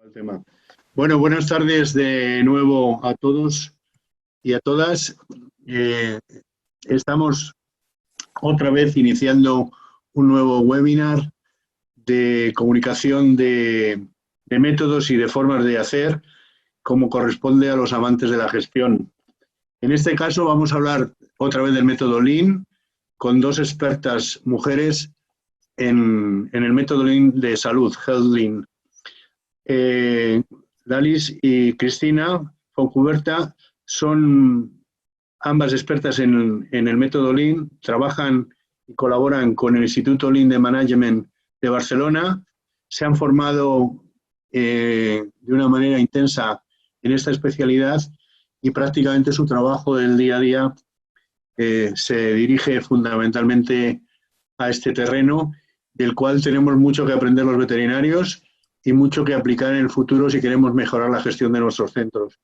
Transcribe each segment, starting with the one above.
El tema. Bueno, buenas tardes de nuevo a todos y a todas. Estamos otra vez iniciando un nuevo webinar de comunicación de métodos y de formas de hacer, como corresponde a los amantes de la gestión. En este caso vamos a hablar otra vez del método Lean, con dos expertas mujeres en el método Lean de salud, Health Lean. Dalis y Cristina Foncuberta son ambas expertas en el método Lean, trabajan y colaboran con el Instituto Lean de Management de Barcelona, se han formado de una manera intensa en esta especialidad y prácticamente su trabajo del día a día se dirige fundamentalmente a este terreno, del cual tenemos mucho que aprender los veterinarios y mucho que aplicar en el futuro si queremos mejorar la gestión de nuestros centros.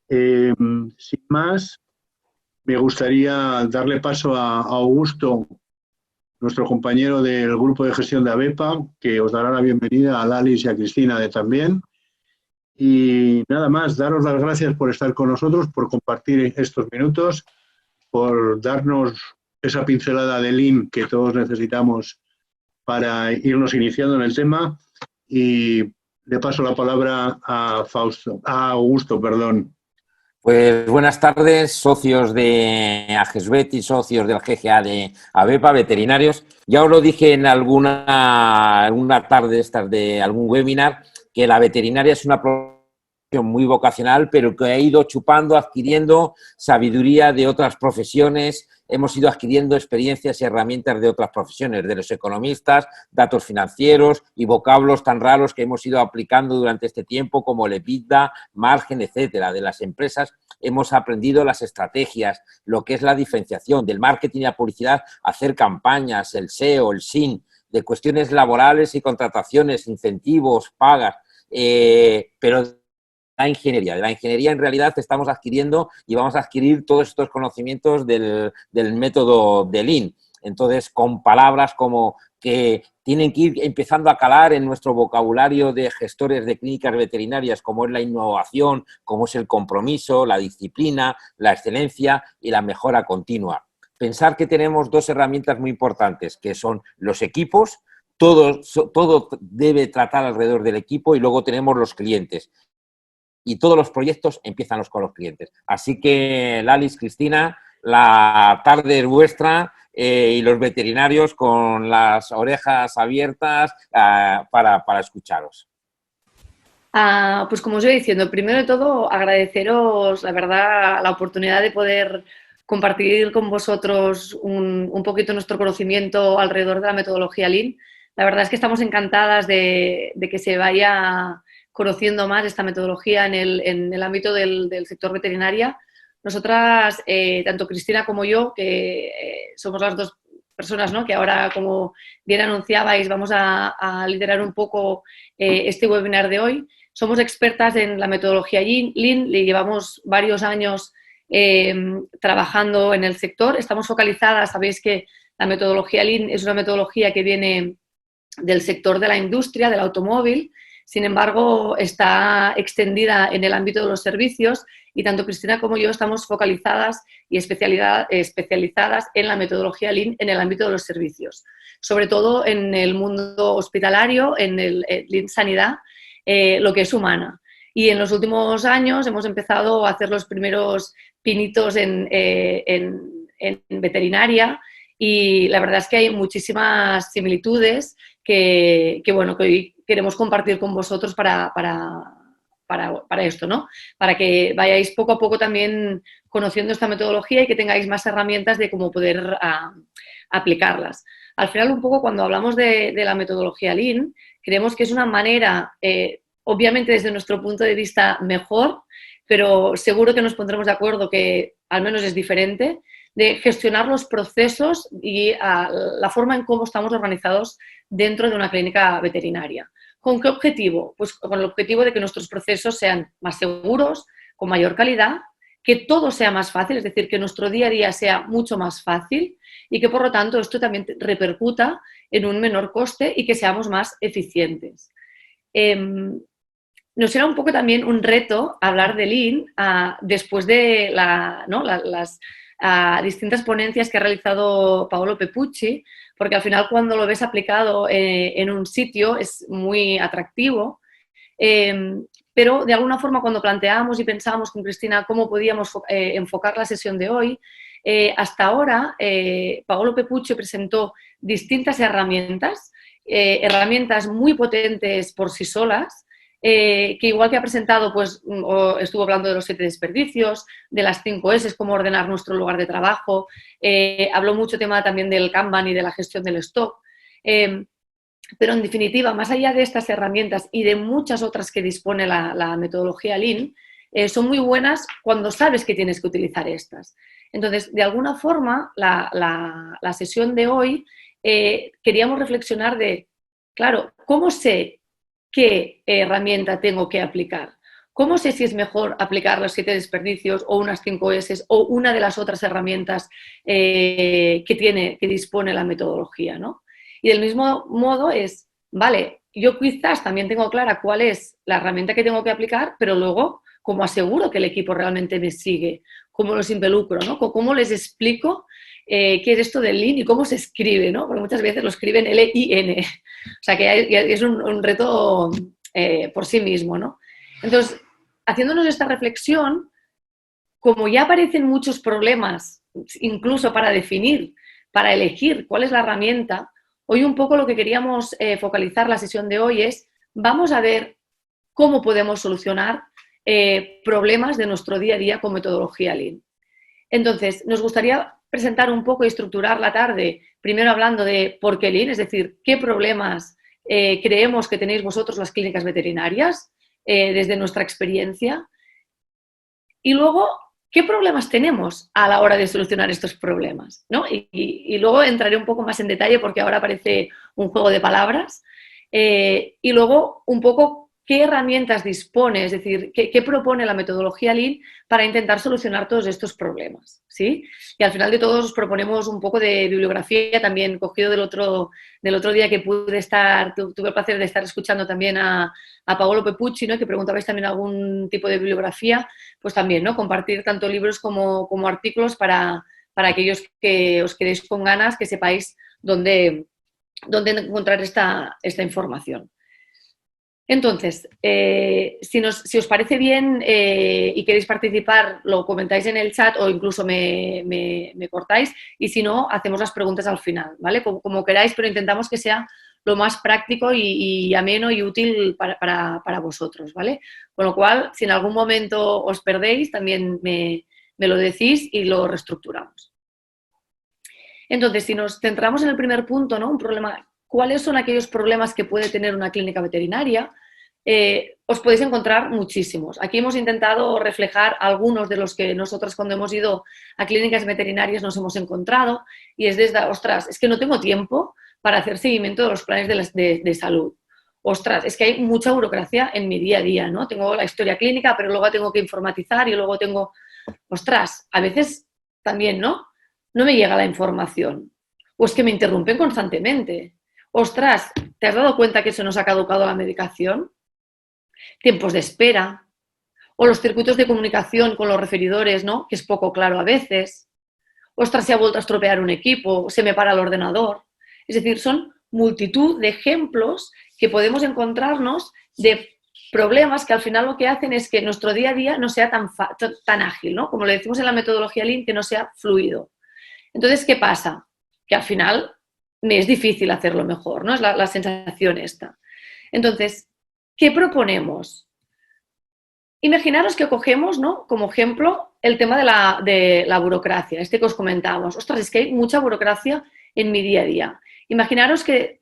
Sin más, me gustaría darle paso a Augusto, nuestro compañero del grupo de gestión de ABEPA, que os dará la bienvenida, a Lalis y a Cristina también. Y nada más, daros las gracias por estar con nosotros, por compartir estos minutos, por darnos esa pincelada de Lean que todos necesitamos para irnos iniciando en el tema. Y le paso la palabra a Augusto, perdón. Pues buenas tardes, socios de AGESVET y socios del GGA de ABEPA, veterinarios. Ya os lo dije en alguna tarde de algún webinar, que la veterinaria es una profesión muy vocacional, pero que ha ido chupando, adquiriendo sabiduría de otras profesiones. Hemos ido adquiriendo experiencias y herramientas de otras profesiones, de los economistas, datos financieros y vocablos tan raros que hemos ido aplicando durante este tiempo, como el EBITDA, margen, etcétera. De las empresas hemos aprendido las estrategias, lo que es la diferenciación del marketing y la publicidad, hacer campañas, el SEO, el SIN, de cuestiones laborales y contrataciones, incentivos, pagas, pero de la ingeniería en realidad estamos adquiriendo y vamos a adquirir todos estos conocimientos del método de Lean. Entonces, con palabras como que tienen que ir empezando a calar en nuestro vocabulario de gestores de clínicas veterinarias, como es la innovación, como es el compromiso, la disciplina, la excelencia y la mejora continua. Pensar que tenemos dos herramientas muy importantes, que son los equipos. Todo debe tratar alrededor del equipo, y luego tenemos los clientes. Y todos los proyectos empiezan con los clientes. Así que, Lalis, Cristina, la tarde es vuestra, y los veterinarios con las orejas abiertas para escucharos. Pues como os iba diciendo, primero de todo agradeceros, la verdad, la oportunidad de poder compartir con vosotros un poquito nuestro conocimiento alrededor de la metodología Lean. La verdad es que estamos encantadas de que se vaya conociendo más esta metodología en el ámbito del sector veterinaria. Nosotras, tanto Cristina como yo, que somos las dos personas, ¿no?, que ahora, como bien anunciabais, vamos a liderar un poco este webinar de hoy. Somos expertas en la metodología Lean, le llevamos varios años trabajando en el sector. Estamos focalizadas, sabéis que la metodología Lean es una metodología que viene del sector de la industria, del automóvil. Sin embargo, está extendida en el ámbito de los servicios, y tanto Cristina como yo estamos focalizadas y especializadas en la metodología Lean en el ámbito de los servicios, sobre todo en el mundo hospitalario, en el Lean Sanidad, lo que es humana. Y en los últimos años hemos empezado a hacer los primeros pinitos en veterinaria, y la verdad es que hay muchísimas similitudes que hoy queremos compartir con vosotros para esto, ¿no? Para que vayáis poco a poco también conociendo esta metodología y que tengáis más herramientas de cómo poder aplicarlas. Al final, un poco, cuando hablamos de la metodología Lean, creemos que es una manera, obviamente desde nuestro punto de vista, mejor, pero seguro que nos pondremos de acuerdo que al menos es diferente, de gestionar los procesos y la forma en cómo estamos organizados dentro de una clínica veterinaria. ¿Con qué objetivo? Pues con el objetivo de que nuestros procesos sean más seguros, con mayor calidad, que todo sea más fácil, es decir, que nuestro día a día sea mucho más fácil, y que, por lo tanto, esto también repercuta en un menor coste y que seamos más eficientes. nos era un poco también un reto hablar de Lean después de las distintas ponencias que ha realizado Paolo Pepucci, porque al final cuando lo ves aplicado en un sitio es muy atractivo, pero de alguna forma cuando planteábamos y pensábamos con Cristina cómo podíamos enfocar la sesión de hoy, hasta ahora Paolo Pepucci presentó distintas herramientas, herramientas muy potentes por sí solas, que igual que ha presentado, pues estuvo hablando de los 7 desperdicios, de las 5 S, cómo ordenar nuestro lugar de trabajo, habló mucho tema también del Kanban y de la gestión del stock, pero en definitiva, más allá de estas herramientas y de muchas otras que dispone la metodología Lean, son muy buenas cuando sabes que tienes que utilizar estas. Entonces, de alguna forma, la sesión de hoy queríamos reflexionar de, claro, ¿cómo sé qué herramienta tengo que aplicar? ¿Cómo sé si es mejor aplicar los 7 desperdicios o unas 5 S o una de las otras herramientas que dispone la metodología, ¿no? Y del mismo modo es, vale, yo quizás también tengo clara cuál es la herramienta que tengo que aplicar, pero luego, ¿cómo aseguro que el equipo realmente me sigue? ¿Cómo los involucro, ¿no? ¿Cómo les explico qué es esto del Lean y cómo se escribe, ¿no? Porque muchas veces lo escriben L-I-N. O sea, que es un reto por sí mismo, ¿no? Entonces, haciéndonos esta reflexión, como ya aparecen muchos problemas, incluso para definir, para elegir cuál es la herramienta, hoy un poco lo que queríamos focalizar la sesión de hoy es, vamos a ver cómo podemos solucionar problemas de nuestro día a día con metodología Lean. Entonces, nos gustaría presentar un poco y estructurar la tarde, primero hablando de por qué Lean, es decir, qué problemas creemos que tenéis vosotros las clínicas veterinarias desde nuestra experiencia, y luego ¿qué problemas tenemos a la hora de solucionar estos problemas? ¿No? Y luego entraré un poco más en detalle porque ahora parece un juego de palabras. Y luego un poco qué herramientas dispone, es decir, qué propone la metodología Lean para intentar solucionar todos estos problemas, ¿sí? Y al final de todos os proponemos un poco de bibliografía también cogido del otro día que tuve el placer de estar escuchando también a Paolo Pepucci, ¿no? Que preguntabais también algún tipo de bibliografía, pues también, ¿no? Compartir tanto libros como artículos para aquellos que os quedéis con ganas, que sepáis dónde encontrar esta información. Entonces, si os parece bien y queréis participar, lo comentáis en el chat o incluso me cortáis, y si no, hacemos las preguntas al final, ¿vale? Como queráis, pero intentamos que sea lo más práctico y ameno y útil para vosotros, ¿vale? Con lo cual, si en algún momento os perdéis, también me lo decís y lo reestructuramos. Entonces, si nos centramos en el primer punto, ¿no? Un problema, ¿cuáles son aquellos problemas que puede tener una clínica veterinaria? Os podéis encontrar muchísimos. Aquí hemos intentado reflejar algunos de los que nosotros cuando hemos ido a clínicas veterinarias nos hemos encontrado, y es desde, ostras, es que no tengo tiempo para hacer seguimiento de los planes de salud. Ostras, es que hay mucha burocracia en mi día a día, ¿no? Tengo la historia clínica, pero luego tengo que informatizar y luego tengo... Ostras, a veces también, ¿no? No me llega la información. O es que me interrumpen constantemente. Ostras, ¿te has dado cuenta que se nos ha caducado la medicación? Tiempos de espera. O los circuitos de comunicación con los referidores, ¿no? Que es poco claro a veces. Ostras, se ha vuelto a estropear un equipo, se me para el ordenador. Es decir, son multitud de ejemplos que podemos encontrarnos de problemas que al final lo que hacen es que nuestro día a día no sea tan ágil, ¿no? Como le decimos en la metodología Lean, que no sea fluido. Entonces, ¿qué pasa? Que al final me es difícil hacerlo mejor, ¿no? Es la sensación esta. Entonces, ¿qué proponemos? Imaginaros que cogemos, ¿no? Como ejemplo el tema de la burocracia, este que os comentábamos. Ostras, es que hay mucha burocracia en mi día a día. Imaginaros que,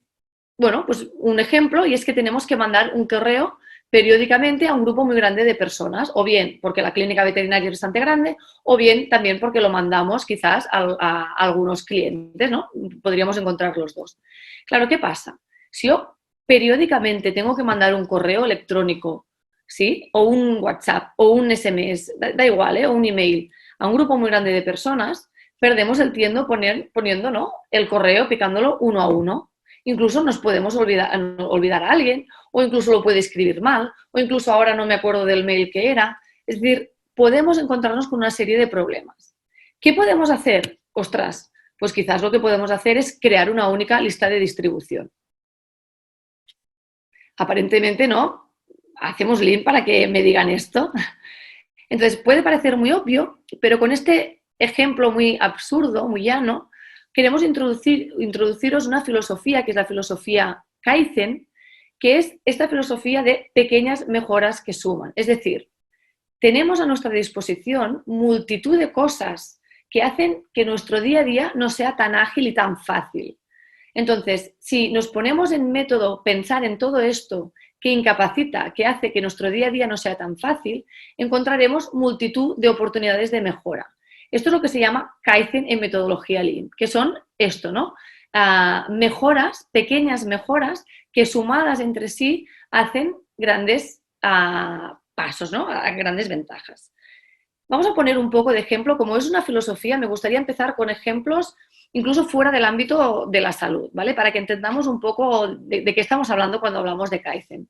bueno, pues un ejemplo, y es que tenemos que mandar un correo periódicamente a un grupo muy grande de personas, o bien porque la clínica veterinaria es bastante grande, o bien también porque lo mandamos quizás a algunos clientes, ¿no? Podríamos encontrar los dos. Claro, ¿qué pasa? Si yo periódicamente tengo que mandar un correo electrónico, ¿sí? O un WhatsApp, o un SMS, da igual, ¿eh? O un email, a un grupo muy grande de personas, perdemos el tiempo poniendo, ¿no? El correo, picándolo uno a uno. Incluso nos podemos olvidar a alguien, o incluso lo puede escribir mal, o incluso ahora no me acuerdo del mail que era. Es decir, podemos encontrarnos con una serie de problemas. ¿Qué podemos hacer? Ostras, pues quizás lo que podemos hacer es crear una única lista de distribución. Aparentemente no, hacemos link para que me digan esto. Entonces, puede parecer muy obvio, pero con este ejemplo muy absurdo, muy llano, queremos introduciros una filosofía que es la filosofía Kaizen, que es esta filosofía de pequeñas mejoras que suman. Es decir, tenemos a nuestra disposición multitud de cosas que hacen que nuestro día a día no sea tan ágil y tan fácil. Entonces, si nos ponemos en método pensar en todo esto que incapacita, que hace que nuestro día a día no sea tan fácil, encontraremos multitud de oportunidades de mejora. Esto es lo que se llama Kaizen en metodología Lean, que son esto, ¿no? Mejoras, pequeñas mejoras que sumadas entre sí hacen grandes pasos, ¿no? Grandes ventajas. Vamos a poner un poco de ejemplo. Como es una filosofía, me gustaría empezar con ejemplos incluso fuera del ámbito de la salud, ¿vale? Para que entendamos un poco de qué estamos hablando cuando hablamos de Kaizen.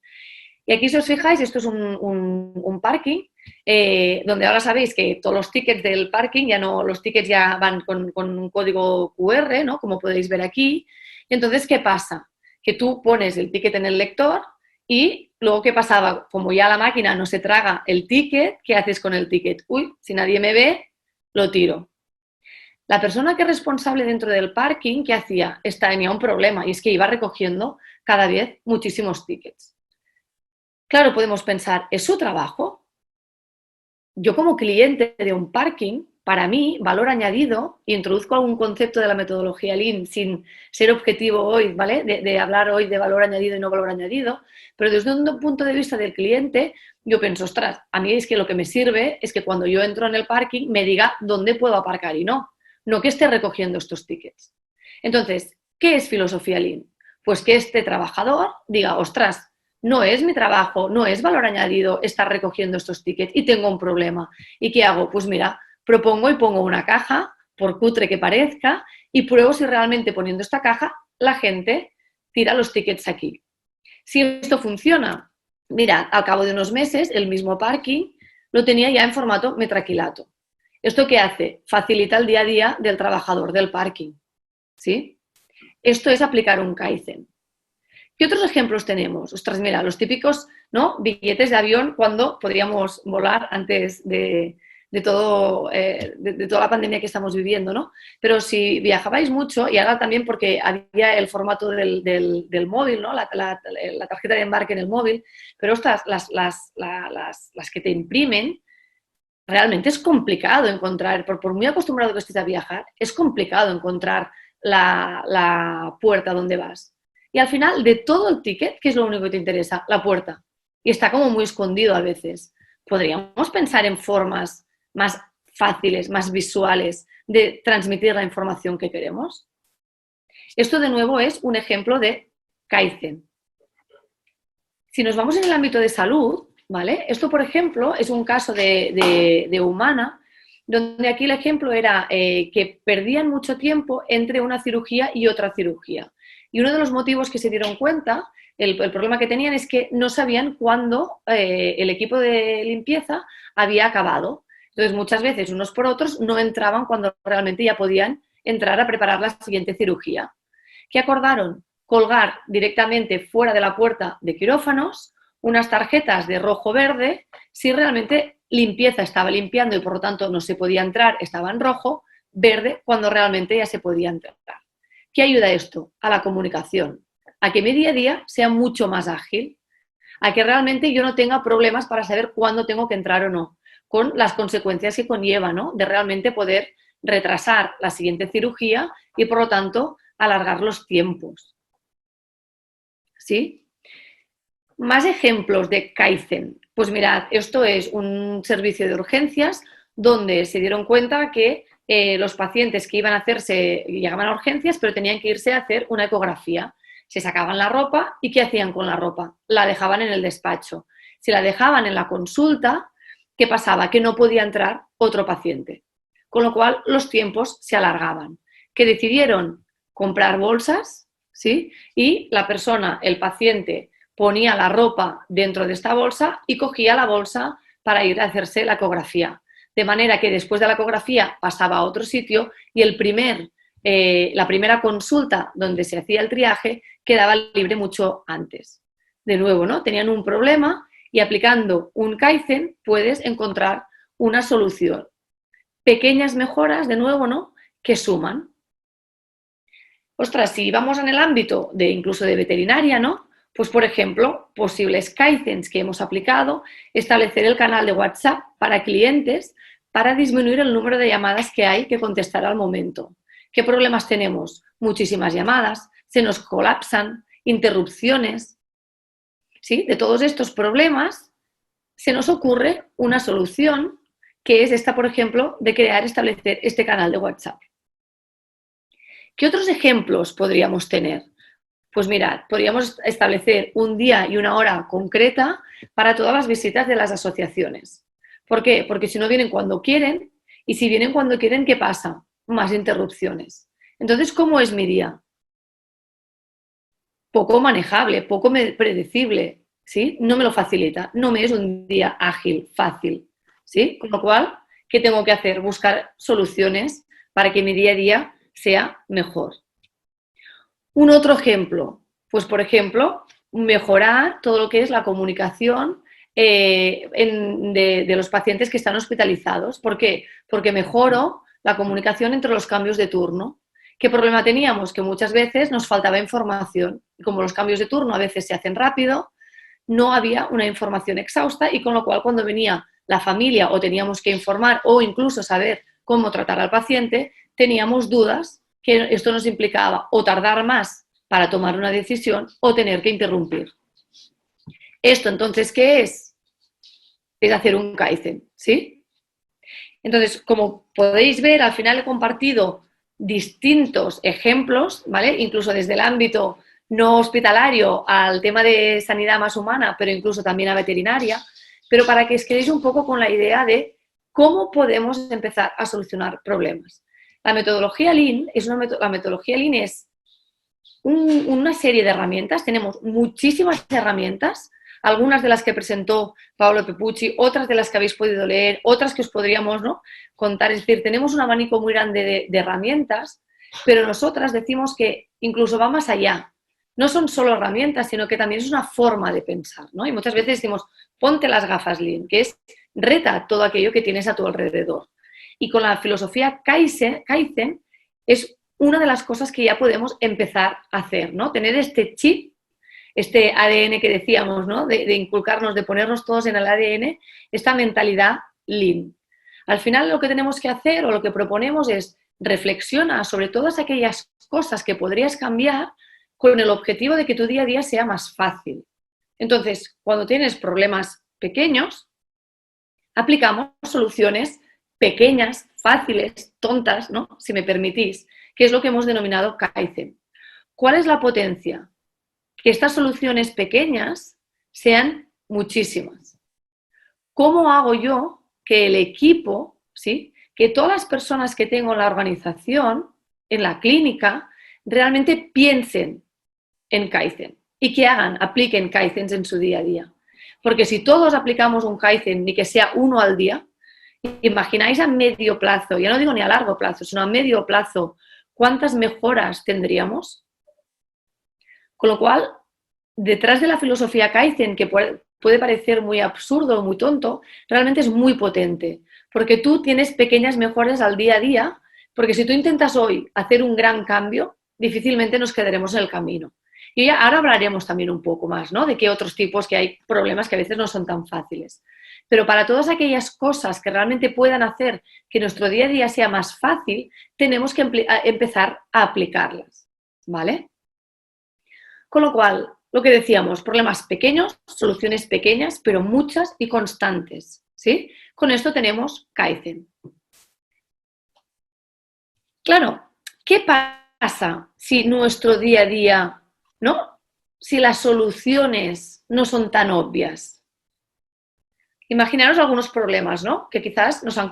Y aquí, si os fijáis, esto es un parking, donde ahora sabéis que todos los tickets del parking, los tickets ya van con un código QR, ¿no? Como podéis ver aquí. Y entonces, ¿qué pasa? Que tú pones el ticket en el lector y luego, ¿qué pasaba? Como ya la máquina no se traga el ticket, ¿qué haces con el ticket? Uy, si nadie me ve, lo tiro. La persona que es responsable dentro del parking, ¿qué hacía? Tenía un problema y es que iba recogiendo cada vez muchísimos tickets. Claro, podemos pensar, ¿es su trabajo? Yo como cliente de un parking, para mí, valor añadido, y introduzco algún concepto de la metodología Lean sin ser objetivo hoy, ¿vale? De hablar hoy de valor añadido y no valor añadido, pero desde un punto de vista del cliente, yo pienso, ostras, a mí es que lo que me sirve es que cuando yo entro en el parking me diga dónde puedo aparcar y no que esté recogiendo estos tickets. Entonces, ¿qué es filosofía Lean? Pues que este trabajador diga, ostras, no es mi trabajo, no es valor añadido estar recogiendo estos tickets y tengo un problema. ¿Y qué hago? Pues mira, propongo y pongo una caja, por cutre que parezca, y pruebo si realmente poniendo esta caja la gente tira los tickets aquí. Si esto funciona, mira, al cabo de unos meses el mismo parking lo tenía ya en formato metraquilato. ¿Esto qué hace? Facilita el día a día del trabajador del parking, ¿sí? Esto es aplicar un Kaizen. ¿Qué otros ejemplos tenemos? Ostras, mira, los típicos, ¿no? Billetes de avión cuando podríamos volar antes de toda la pandemia que estamos viviendo, ¿no? Pero si viajabais mucho, y ahora también porque había el formato del móvil, ¿no? La tarjeta de embarque en el móvil, pero ostras, las que te imprimen, realmente es complicado encontrar, por muy acostumbrado que estés a viajar, es complicado encontrar la puerta donde vas. Y al final, de todo el ticket, ¿qué es lo único que te interesa? La puerta. Y está como muy escondido a veces. Podríamos pensar en formas más fáciles, más visuales de transmitir la información que queremos. Esto, de nuevo, es un ejemplo de Kaizen. Si nos vamos en el ámbito de salud, ¿vale? Esto, por ejemplo, es un caso de Humana, donde aquí el ejemplo era que perdían mucho tiempo entre una cirugía y otra cirugía. Y uno de los motivos que se dieron cuenta, el problema que tenían es que no sabían cuándo el equipo de limpieza había acabado. Entonces, muchas veces, unos por otros, no entraban cuando realmente ya podían entrar a preparar la siguiente cirugía. ¿Qué acordaron? Colgar directamente fuera de la puerta de quirófanos unas tarjetas de rojo-verde, si realmente limpieza estaba limpiando y por lo tanto no se podía entrar, estaba en rojo, verde cuando realmente ya se podía entrar. ¿Qué ayuda esto? A la comunicación, a que mi día a día sea mucho más ágil, a que realmente yo no tenga problemas para saber cuándo tengo que entrar o no, con las consecuencias que conlleva, ¿no? De realmente poder retrasar la siguiente cirugía y por lo tanto alargar los tiempos. ¿Sí? Más ejemplos de Kaizen. Pues mirad, esto es un servicio de urgencias donde se dieron cuenta que los pacientes que iban a hacerse, llegaban a urgencias, pero tenían que irse a hacer una ecografía. Se sacaban la ropa y ¿qué hacían con la ropa? La dejaban en el despacho. Si la dejaban en la consulta, ¿qué pasaba? Que no podía entrar otro paciente. Con lo cual los tiempos se alargaban. ¿Qué decidieron? Comprar bolsas ¿sí? Y la persona, el paciente, ponía la ropa dentro de esta bolsa y cogía la bolsa para ir a hacerse la ecografía. De manera que después de la ecografía pasaba a otro sitio y la primera consulta donde se hacía el triaje quedaba libre mucho antes. De nuevo, ¿no? Tenían un problema y aplicando un Kaizen puedes encontrar una solución. Pequeñas mejoras, de nuevo, ¿no? Que suman. Ostras, si vamos en el ámbito de incluso de veterinaria, ¿no? Pues, por ejemplo, posibles Kaizens que hemos aplicado, establecer el canal de WhatsApp para clientes para disminuir el número de llamadas que hay que contestar al momento. ¿Qué problemas tenemos? Muchísimas llamadas, se nos colapsan, interrupciones. ¿Sí? De todos estos problemas se nos ocurre una solución que es esta, por ejemplo, de establecer este canal de WhatsApp. ¿Qué otros ejemplos podríamos tener? Pues mirad, podríamos establecer un día y una hora concreta para todas las visitas de las asociaciones. ¿Por qué? Porque si no vienen cuando quieren y si vienen cuando quieren, ¿qué pasa? Más interrupciones. Entonces, ¿cómo es mi día? Poco manejable, poco predecible, ¿sí? No me lo facilita, no me es un día ágil, fácil, ¿sí? Con lo cual, ¿qué tengo que hacer? Buscar soluciones para que mi día a día sea mejor. Un otro ejemplo, pues por ejemplo, mejorar todo lo que es la comunicación de los pacientes que están hospitalizados. ¿Por qué? Porque mejoro la comunicación entre los cambios de turno. ¿Qué problema teníamos? Que muchas veces nos faltaba información. Como los cambios de turno a veces se hacen rápido, no había una información exhausta y con lo cual cuando venía la familia o teníamos que informar o incluso saber cómo tratar al paciente, teníamos dudas que esto nos implicaba o tardar más para tomar una decisión o tener que interrumpir. Esto entonces, ¿qué es? Es hacer un Kaizen, ¿sí? Entonces, como podéis ver, al final he compartido distintos ejemplos, ¿vale? Incluso desde el ámbito no hospitalario al tema de sanidad más humana, pero incluso también a veterinaria, pero para que os quedéis un poco con la idea de cómo podemos empezar a solucionar problemas. La metodología Lean es una serie de herramientas, tenemos muchísimas herramientas, algunas de las que presentó Paolo Pepucci, otras de las que habéis podido leer, otras que os podríamos, ¿no?, contar. Es decir, tenemos un abanico muy grande de herramientas, pero nosotras decimos que incluso va más allá. No son solo herramientas, sino que también es una forma de pensar, ¿no? Y muchas veces decimos, ponte las gafas Lean, que es reta todo aquello que tienes a tu alrededor. Y con la filosofía Kaizen es una de las cosas que ya podemos empezar a hacer, ¿no? Tener este chip, este ADN que decíamos, ¿no? De inculcarnos, de ponernos todos en el ADN, esta mentalidad Lean. Al final lo que tenemos que hacer o lo que proponemos es reflexionar sobre todas aquellas cosas que podrías cambiar con el objetivo de que tu día a día sea más fácil. Entonces, cuando tienes problemas pequeños, aplicamos soluciones pequeñas, fáciles, tontas, ¿no?, si me permitís, que es lo que hemos denominado Kaizen. ¿Cuál es la potencia? Que estas soluciones pequeñas sean muchísimas. ¿Cómo hago yo que el equipo, ¿sí?, que todas las personas que tengo en la organización, en la clínica, realmente piensen en Kaizen y que apliquen Kaizens en su día a día? Porque si todos aplicamos un Kaizen, ni que sea uno al día, imagináis a medio plazo, ya no digo ni a largo plazo, sino a medio plazo, ¿cuántas mejoras tendríamos? Con lo cual, detrás de la filosofía Kaizen, que puede parecer muy absurdo o muy tonto, realmente es muy potente, porque tú tienes pequeñas mejoras al día a día, porque si tú intentas hoy hacer un gran cambio, difícilmente nos quedaremos en el camino. Y ahora hablaremos también un poco más, ¿no?, de qué otros tipos, que hay problemas que a veces no son tan fáciles. Pero para todas aquellas cosas que realmente puedan hacer que nuestro día a día sea más fácil, tenemos que empezar a aplicarlas, ¿vale? Con lo cual, lo que decíamos, problemas pequeños, soluciones pequeñas, pero muchas y constantes, ¿sí? Con esto tenemos Kaizen. Claro, ¿qué pasa si nuestro día a día, ¿no?, si las soluciones no son tan obvias? Imaginaros algunos problemas, ¿no?, que quizás nos han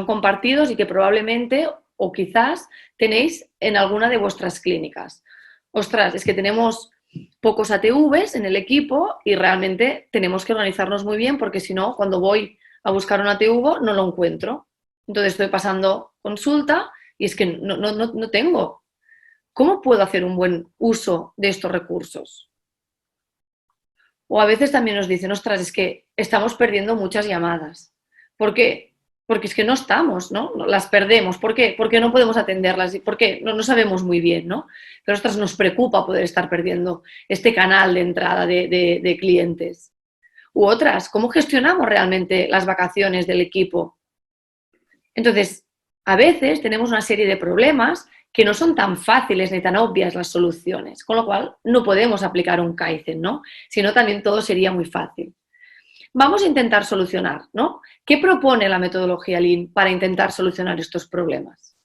compartido y que probablemente o quizás tenéis en alguna de vuestras clínicas. ostras, es que tenemos pocos ATVs en el equipo y realmente tenemos que organizarnos muy bien porque si no, cuando voy a buscar un ATV no lo encuentro. Entonces estoy pasando consulta y es que no tengo. ¿Cómo puedo hacer un buen uso de estos recursos? O a veces también nos dicen, ostras, es que estamos perdiendo muchas llamadas. ¿Por qué? Porque es que no estamos, ¿no? Las perdemos. ¿Por qué? Porque no podemos atenderlas. ¿Por qué? No sabemos muy bien, ¿no? Pero ostras, nos preocupa poder estar perdiendo este canal de entrada de clientes. U otras, ¿cómo gestionamos realmente las vacaciones del equipo? Entonces, a veces tenemos una serie de problemas que no son tan fáciles ni tan obvias las soluciones, con lo cual no podemos aplicar un Kaizen, ¿no? Si no, también todo sería muy fácil. Vamos a intentar solucionar, ¿no? ¿Qué propone la metodología Lean para intentar solucionar estos problemas?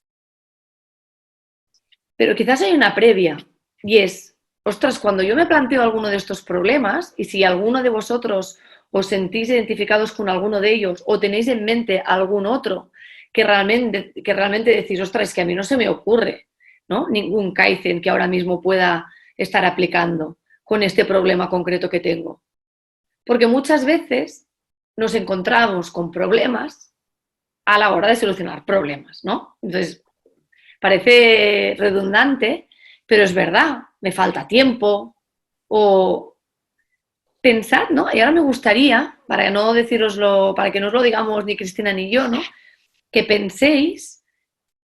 Pero quizás hay una previa y es, ostras, cuando yo me planteo alguno de estos problemas y si alguno de vosotros os sentís identificados con alguno de ellos o tenéis en mente algún otro que realmente decís, ostras, es que a mí no se me ocurre, ¿no? Ningún Kaizen que ahora mismo pueda estar aplicando con este problema concreto que tengo. Porque muchas veces nos encontramos con problemas a la hora de solucionar problemas, ¿no? Entonces, parece redundante, pero es verdad, me falta tiempo o pensad, ¿no? Y ahora me gustaría, para no deciroslo, para que no os lo digamos ni Cristina ni yo, ¿no? Que penséis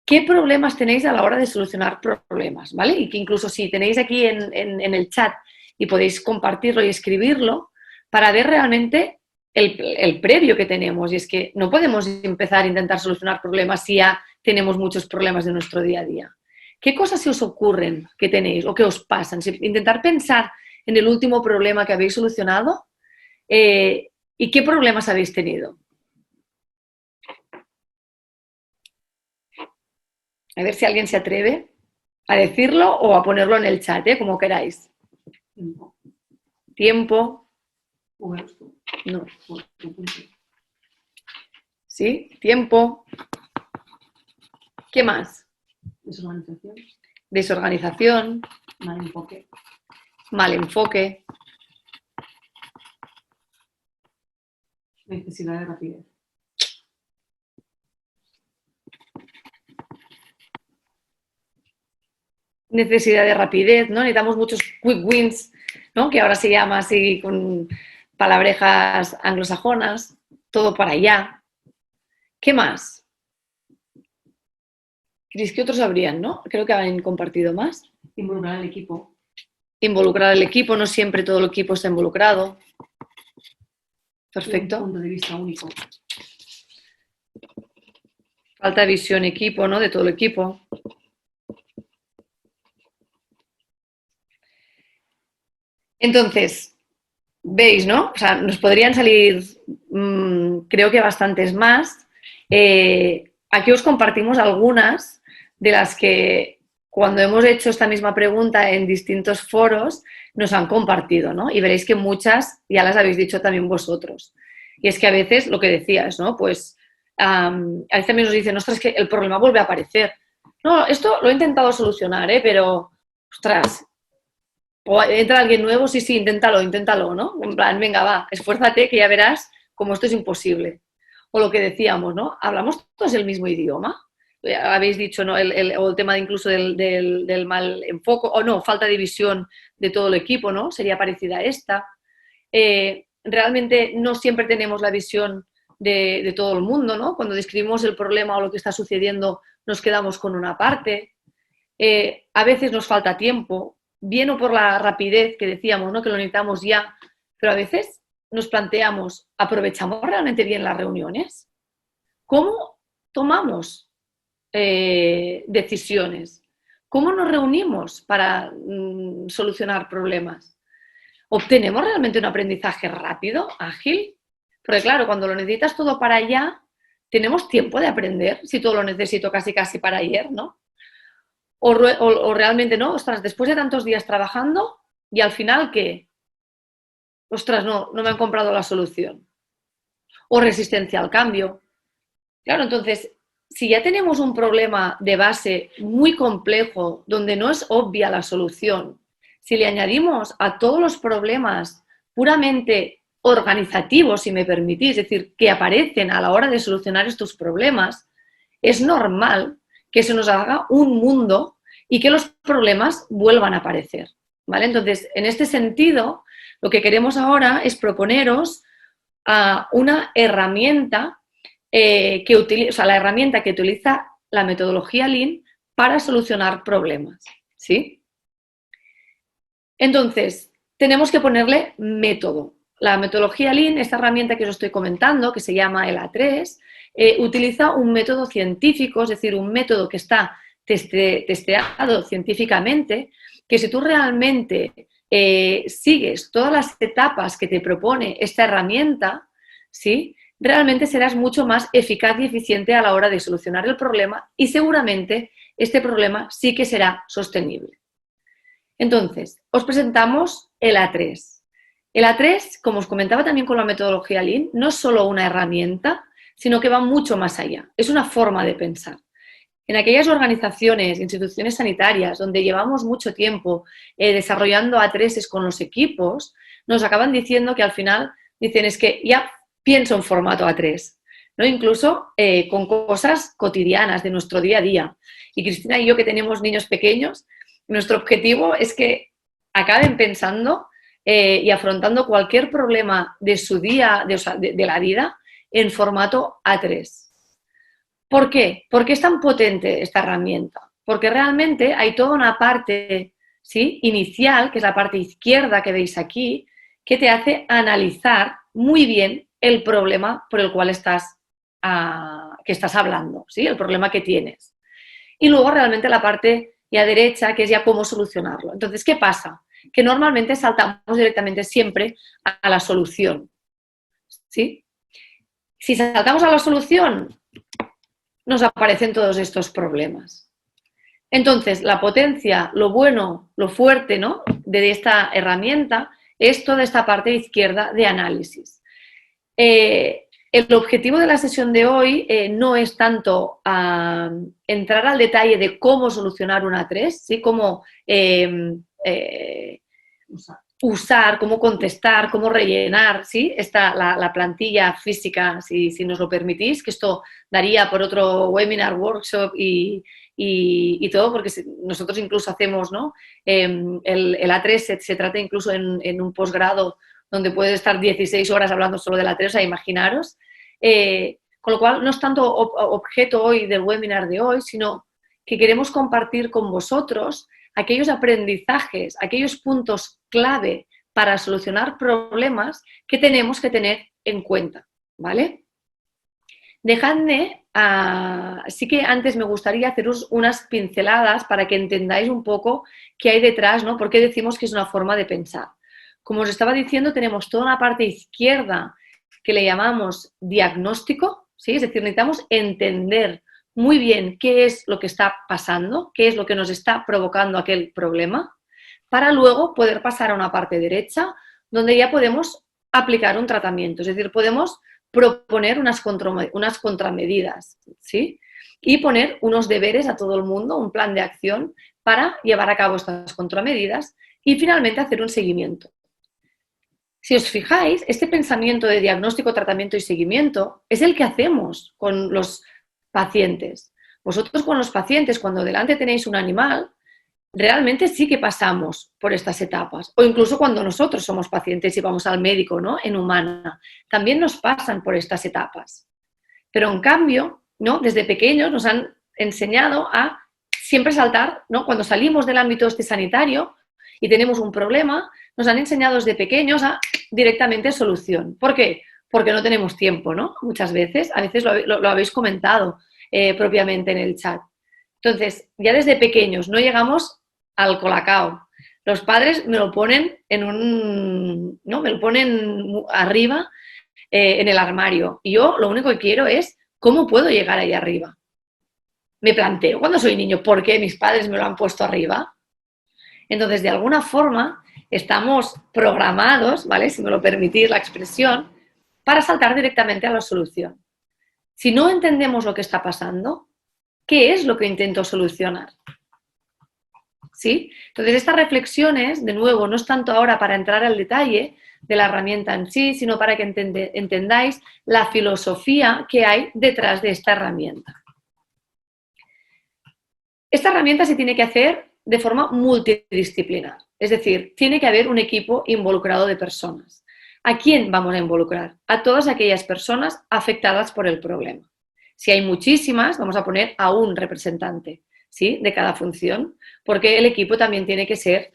qué problemas tenéis a la hora de solucionar problemas, ¿vale? Y que incluso si tenéis aquí en el chat y podéis compartirlo y escribirlo para ver realmente el previo que tenemos. Y es que no podemos empezar a intentar solucionar problemas si ya tenemos muchos problemas de nuestro día a día. ¿Qué cosas se os ocurren que tenéis o que os pasan? Intentar pensar en el último problema que habéis solucionado y qué problemas habéis tenido. A ver si alguien se atreve a decirlo o a ponerlo en el chat, como queráis. Tiempo. No. ¿Sí? Tiempo. ¿Qué más? Desorganización. Desorganización. Mal enfoque. Mal enfoque. Necesidad de rapidez. Necesidad de rapidez, ¿no? Necesitamos muchos quick wins, ¿no? Que ahora se llama así con palabrejas anglosajonas, todo para allá. ¿Qué más? Cris, ¿qué otros habrían, no? Creo que han compartido más. Involucrar al equipo. Involucrar al equipo, no siempre todo el equipo está involucrado. Perfecto. Un punto de vista único. Falta de visión equipo, ¿no? De todo el equipo. Entonces, veis, ¿no? O sea, nos podrían salir, creo que bastantes más. Aquí os compartimos algunas de las que cuando hemos hecho esta misma pregunta en distintos foros nos han compartido, ¿no? Y veréis que muchas ya las habéis dicho también vosotros. Y es que a veces, lo que decías, ¿no? Pues a veces también nos dicen, ostras, es que el problema vuelve a aparecer. No, esto lo he intentado solucionar, pero, ostras, o entra alguien nuevo, sí, inténtalo, ¿no? En plan, venga, va, esfuérzate que ya verás cómo esto es imposible. O lo que decíamos, ¿no? ¿Hablamos todos el mismo idioma? Habéis dicho, ¿no? O el tema incluso del mal enfoque, o no, falta de visión de todo el equipo, ¿no? Sería parecida a esta. Realmente no siempre tenemos la visión de todo el mundo, ¿no? Cuando describimos el problema o lo que está sucediendo, nos quedamos con una parte. A veces nos falta tiempo, bien o por la rapidez que decíamos, ¿no? Que lo necesitamos ya, pero a veces nos planteamos, ¿aprovechamos realmente bien las reuniones? ¿Cómo tomamos decisiones? ¿Cómo nos reunimos para solucionar problemas? ¿Obtenemos realmente un aprendizaje rápido, ágil? Porque claro, cuando lo necesitas todo para allá, ¿tenemos tiempo de aprender? Si todo lo necesito casi para ayer, ¿no? O realmente no, ostras, después de tantos días trabajando y al final, ¿qué? Ostras, no me han comprado la solución. O resistencia al cambio. Claro, entonces, si ya tenemos un problema de base muy complejo, donde no es obvia la solución, si le añadimos a todos los problemas puramente organizativos, si me permitís, es decir, que aparecen a la hora de solucionar estos problemas, es normal que se nos haga un mundo y que los problemas vuelvan a aparecer, ¿vale? Entonces, en este sentido, lo que queremos ahora es proponeros una herramienta la herramienta que utiliza la metodología Lean para solucionar problemas, ¿sí? Entonces, tenemos que ponerle método. La metodología Lean, esta herramienta que os estoy comentando, que se llama el A3, utiliza un método científico, es decir, un método que está testeado científicamente, que si tú realmente sigues todas las etapas que te propone esta herramienta, ¿sí?, realmente serás mucho más eficaz y eficiente a la hora de solucionar el problema y seguramente este problema sí que será sostenible. Entonces, os presentamos el A3. El A3, como os comentaba también con la metodología Lean, no es solo una herramienta, sino que va mucho más allá. Es una forma de pensar. En aquellas organizaciones, instituciones sanitarias, donde llevamos mucho tiempo desarrollando A3s con los equipos, nos acaban diciendo que al final dicen es que ya pienso en formato A3, ¿no? Incluso con cosas cotidianas de nuestro día a día. Y Cristina y yo, que tenemos niños pequeños, nuestro objetivo es que acaben pensando y afrontando cualquier problema de su día, de la vida, en formato A3. ¿Por qué? ¿Por qué es tan potente esta herramienta? Porque realmente hay toda una parte, ¿sí?, inicial, que es la parte izquierda que veis aquí, que te hace analizar muy bien el problema por el cual estás hablando, ¿sí?, el problema que tienes. Y luego realmente la parte ya derecha, que es ya cómo solucionarlo. Entonces, ¿qué pasa? Que normalmente saltamos directamente siempre a la solución, ¿sí? Si saltamos a la solución, nos aparecen todos estos problemas. Entonces, la potencia, lo bueno, lo fuerte, ¿no?, de esta herramienta es toda esta parte izquierda de análisis. El objetivo de la sesión de hoy no es tanto entrar al detalle de cómo solucionar un A3, ¿sí?, cómo usar, cómo contestar, cómo rellenar, ¿sí?, la plantilla física, si nos lo permitís, que esto daría por otro webinar, workshop y todo, porque nosotros incluso hacemos, ¿no?, el A3 se trata incluso en un posgrado donde puedes estar 16 horas hablando solo de la A3, o sea, imaginaros. Con lo cual, no es tanto objeto hoy del webinar de hoy, sino que queremos compartir con vosotros aquellos aprendizajes, aquellos puntos clave para solucionar problemas que tenemos que tener en cuenta, ¿vale? Dejadme, sí que antes me gustaría haceros unas pinceladas para que entendáis un poco qué hay detrás, ¿no? ¿Por qué decimos que es una forma de pensar? Como os estaba diciendo, tenemos toda una parte izquierda que le llamamos diagnóstico, ¿sí? Es decir, necesitamos entender muy bien qué es lo que está pasando, qué es lo que nos está provocando aquel problema, para luego poder pasar a una parte derecha donde ya podemos aplicar un tratamiento, es decir, podemos proponer unas contramedidas, ¿sí?, y poner unos deberes a todo el mundo, un plan de acción para llevar a cabo estas contramedidas y finalmente hacer un seguimiento. Si os fijáis, este pensamiento de diagnóstico, tratamiento y seguimiento es el que hacemos con los pacientes. Vosotros con los pacientes, cuando delante tenéis un animal, realmente sí que pasamos por estas etapas. O incluso cuando nosotros somos pacientes y vamos al médico, ¿no?, en humana, también nos pasan por estas etapas. Pero en cambio, ¿no?, desde pequeños nos han enseñado a siempre saltar, ¿no?, cuando salimos del ámbito sanitario y tenemos un problema, nos han enseñado desde pequeños a directamente solución. ¿Por qué? Porque no tenemos tiempo, ¿no? Muchas veces, a veces lo habéis comentado propiamente en el chat. Entonces, ya desde pequeños no llegamos al colacao. Los padres me lo ponen ¿no?, me lo ponen arriba en el armario. Y yo lo único que quiero es ¿cómo puedo llegar ahí arriba? Me planteo cuando soy niño, ¿por qué mis padres me lo han puesto arriba? Entonces, de alguna forma, estamos programados, ¿vale?, si me lo permitís la expresión, para saltar directamente a la solución. Si no entendemos lo que está pasando, ¿qué es lo que intento solucionar? ¿Sí? Entonces, estas reflexiones, de nuevo, no es tanto ahora para entrar al detalle de la herramienta en sí, sino para que entendáis la filosofía que hay detrás de esta herramienta. Esta herramienta se tiene que hacer de forma multidisciplinar, es decir, tiene que haber un equipo involucrado de personas. ¿A quién vamos a involucrar? A todas aquellas personas afectadas por el problema. Si hay muchísimas, vamos a poner a un representante, ¿sí?, de cada función, porque el equipo también tiene que ser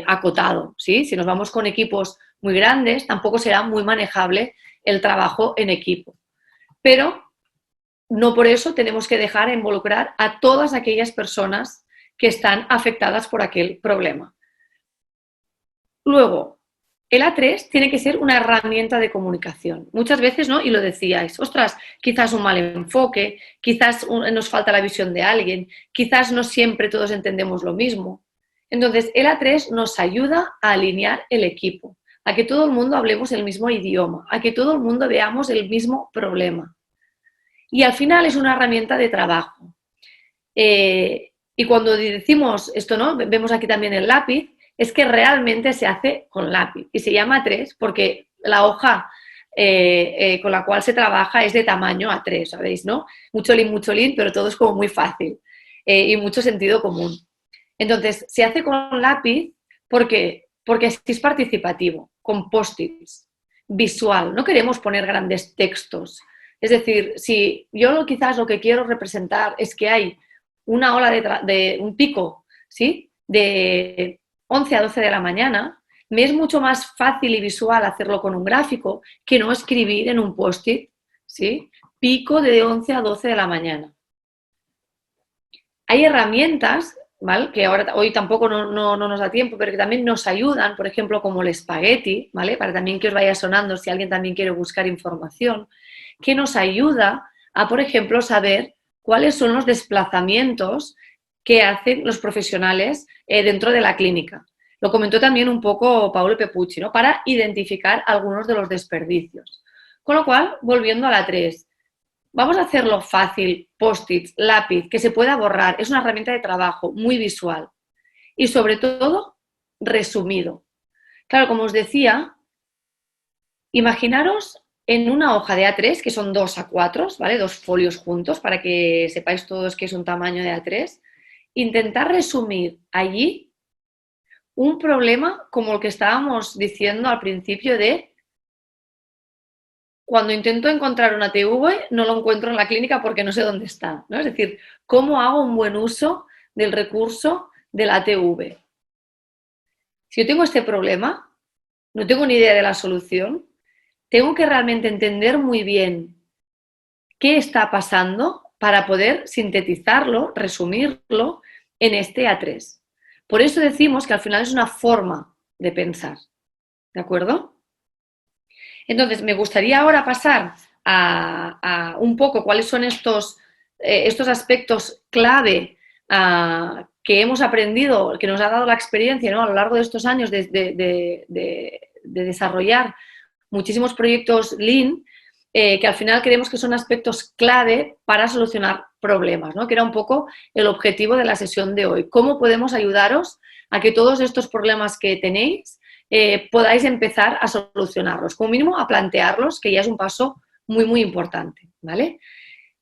acotado, ¿sí? Si nos vamos con equipos muy grandes, tampoco será muy manejable el trabajo en equipo. Pero no por eso tenemos que dejar de involucrar a todas aquellas personas que están afectadas por aquel problema. Luego, el A3 tiene que ser una herramienta de comunicación. Muchas veces, ¿no? Y lo decíais, ostras, quizás un mal enfoque, quizás nos falta la visión de alguien, quizás no siempre todos entendemos lo mismo. Entonces, el A3 nos ayuda a alinear el equipo, a que todo el mundo hablemos el mismo idioma, a que todo el mundo veamos el mismo problema. Y al final es una herramienta de trabajo. Y cuando decimos esto, ¿no? Vemos aquí también el lápiz, es que realmente se hace con lápiz. Y se llama A3 porque la hoja con la cual se trabaja es de tamaño A3, ¿sabéis, no? Mucho lin, pero todo es como muy fácil y mucho sentido común. Entonces, se hace con lápiz porque así es participativo, con post-its, visual. No queremos poner grandes textos. Es decir, si yo quizás lo que quiero representar es que hay una ola de un pico, ¿sí?, de 11 a 12 de la mañana, me es mucho más fácil y visual hacerlo con un gráfico que no escribir en un post-it, ¿sí?, pico de 11 a 12 de la mañana. Hay herramientas, ¿vale?, que hoy tampoco no nos da tiempo, pero que también nos ayudan, por ejemplo, como el Spaghetti, ¿vale?, para también que os vaya sonando si alguien también quiere buscar información, que nos ayuda a, por ejemplo, saber cuáles son los desplazamientos que hacen los profesionales dentro de la clínica. Lo comentó también un poco Paolo Pepucci, ¿no?, para identificar algunos de los desperdicios. Con lo cual, volviendo a la 3, vamos a hacerlo fácil, post-its, lápiz, que se pueda borrar. Es una herramienta de trabajo muy visual y, sobre todo, resumido. Claro, como os decía, imaginaros en una hoja de A3, que son 2 a 4, ¿vale?, 2 folios juntos, para que sepáis todos que es un tamaño de A3, intentar resumir allí un problema como el que estábamos diciendo al principio de cuando intento encontrar una TV, no lo encuentro en la clínica porque no sé dónde está, ¿no? Es decir, ¿cómo hago un buen uso del recurso de la TV? Si yo tengo este problema, no tengo ni idea de la solución, tengo que realmente entender muy bien qué está pasando para poder sintetizarlo, resumirlo en este A3. Por eso decimos que al final es una forma de pensar, ¿de acuerdo? Entonces, me gustaría ahora pasar a un poco cuáles son estos aspectos clave que hemos aprendido, que nos ha dado la experiencia, ¿no?, a lo largo de estos años de desarrollar muchísimos proyectos Lean, que al final creemos que son aspectos clave para solucionar problemas, ¿no?, que era un poco el objetivo de la sesión de hoy. ¿Cómo podemos ayudaros a que todos estos problemas que tenéis podáis empezar a solucionarlos? Como mínimo a plantearlos, que ya es un paso muy, muy importante, ¿vale?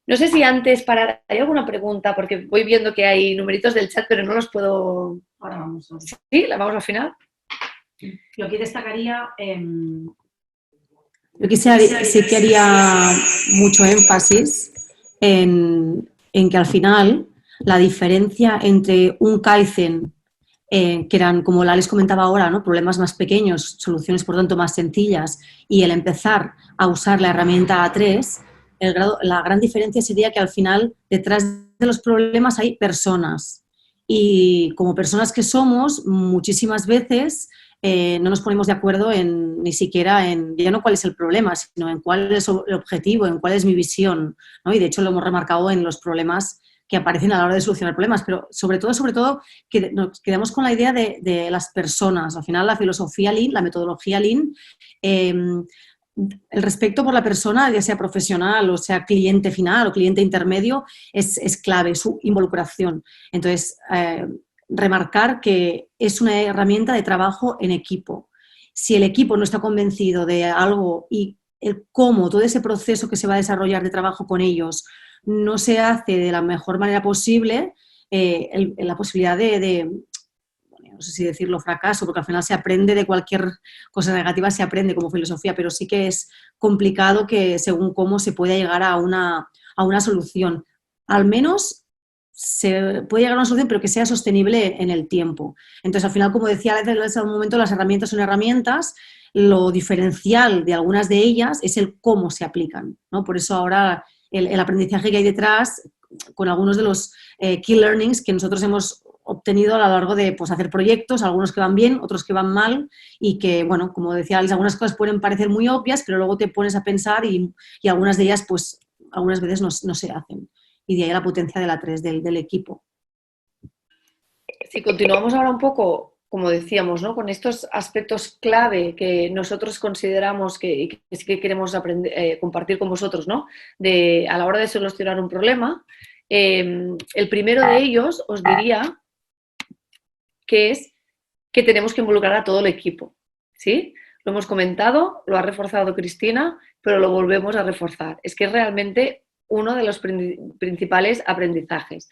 No sé si antes, ¿hay alguna pregunta? Porque voy viendo que hay numeritos del chat, pero no los puedo... Ahora vamos. ¿Sí? ¿La vamos al final? Yo aquí destacaría... Yo sí que haría mucho énfasis en que al final la diferencia entre un Kaizen, que eran, como les comentaba ahora, ¿no?, problemas más pequeños, soluciones por tanto más sencillas, y el empezar a usar la herramienta A3, la gran diferencia sería que al final detrás de los problemas hay personas. Y como personas que somos, muchísimas veces no nos ponemos de acuerdo ni siquiera en, ya no cuál es el problema, sino en cuál es el objetivo, en cuál es mi visión, ¿no? Y de hecho lo hemos remarcado en los problemas que aparecen a la hora de solucionar problemas, pero sobre todo que nos quedamos con la idea de las personas. Al final la filosofía Lean, la metodología Lean, el respeto por la persona, ya sea profesional o sea cliente final o cliente intermedio, es clave, su involucración. Entonces, remarcar que es una herramienta de trabajo en equipo. Si el equipo no está convencido de algo y el cómo, todo ese proceso que se va a desarrollar de trabajo con ellos no se hace de la mejor manera posible, la posibilidad no sé si decirlo fracaso, porque al final se aprende de cualquier cosa negativa, se aprende como filosofía, pero sí que es complicado que según cómo se pueda llegar a una solución. Al menos se puede llegar a una solución, pero que sea sostenible en el tiempo. Entonces, al final, como decía desde un momento, las herramientas son herramientas, lo diferencial de algunas de ellas es el cómo se aplican, ¿no? Por eso ahora el aprendizaje que hay detrás, con algunos de los key learnings que nosotros hemos obtenido a lo largo de pues, hacer proyectos, algunos que van bien, otros que van mal y que, bueno, como decía Alice, algunas cosas pueden parecer muy obvias, pero luego te pones a pensar y algunas de ellas, pues, algunas veces no se hacen. Y de ahí la potencia de la 3 del equipo. Si continuamos ahora un poco, como decíamos, ¿no? Con estos aspectos clave que nosotros consideramos que sí que queremos aprender, compartir con vosotros, ¿no? A la hora de solucionar un problema, el primero de ellos os diría que es que tenemos que involucrar a todo el equipo, ¿sí? Lo hemos comentado, lo ha reforzado Cristina, pero lo volvemos a reforzar. Es que es realmente uno de los principales aprendizajes.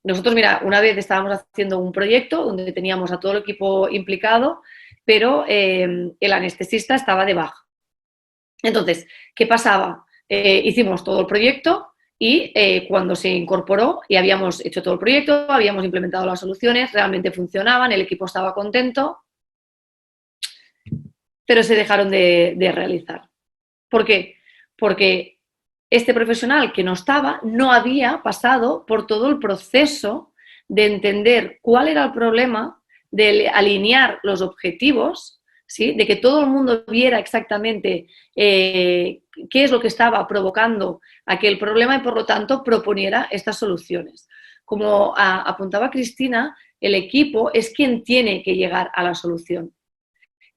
Nosotros, mira, una vez estábamos haciendo un proyecto donde teníamos a todo el equipo implicado, pero el anestesista estaba de baja. Entonces, ¿qué pasaba? Hicimos todo el proyecto y cuando se incorporó y habíamos hecho todo el proyecto, habíamos implementado las soluciones, realmente funcionaban, el equipo estaba contento, pero se dejaron de realizar. ¿Por qué? Porque este profesional que no estaba no había pasado por todo el proceso de entender cuál era el problema, de alinear los objetivos, ¿sí? De que todo el mundo viera exactamente qué es lo que estaba provocando aquel problema y, por lo tanto, proponiera estas soluciones. Como apuntaba Cristina, el equipo es quien tiene que llegar a la solución.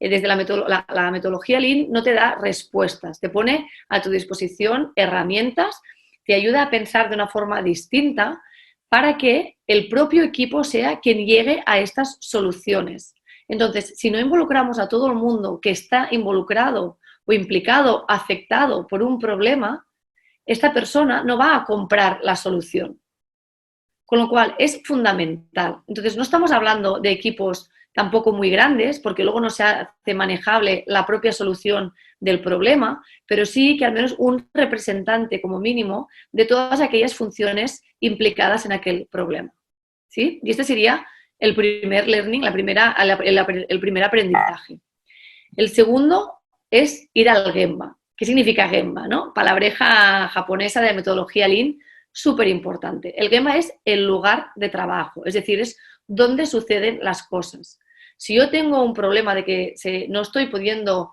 Desde la metodología Lean no te da respuestas, te pone a tu disposición herramientas, te ayuda a pensar de una forma distinta para que el propio equipo sea quien llegue a estas soluciones. Entonces, si no involucramos a todo el mundo que está involucrado o implicado, afectado por un problema, esta persona no va a comprar la solución. Con lo cual, es fundamental. Entonces, no estamos hablando de equipos tampoco muy grandes, porque luego no se hace manejable la propia solución del problema, pero sí que al menos un representante como mínimo de todas aquellas funciones implicadas en aquel problema, ¿sí? Y este sería el primer learning, el primer aprendizaje. El segundo es ir al Gemba. ¿Qué significa Gemba, no? Palabreja japonesa de metodología Lean, súper importante. El Gemba es el lugar de trabajo, es decir, es donde suceden las cosas. Si yo tengo un problema de que no estoy pudiendo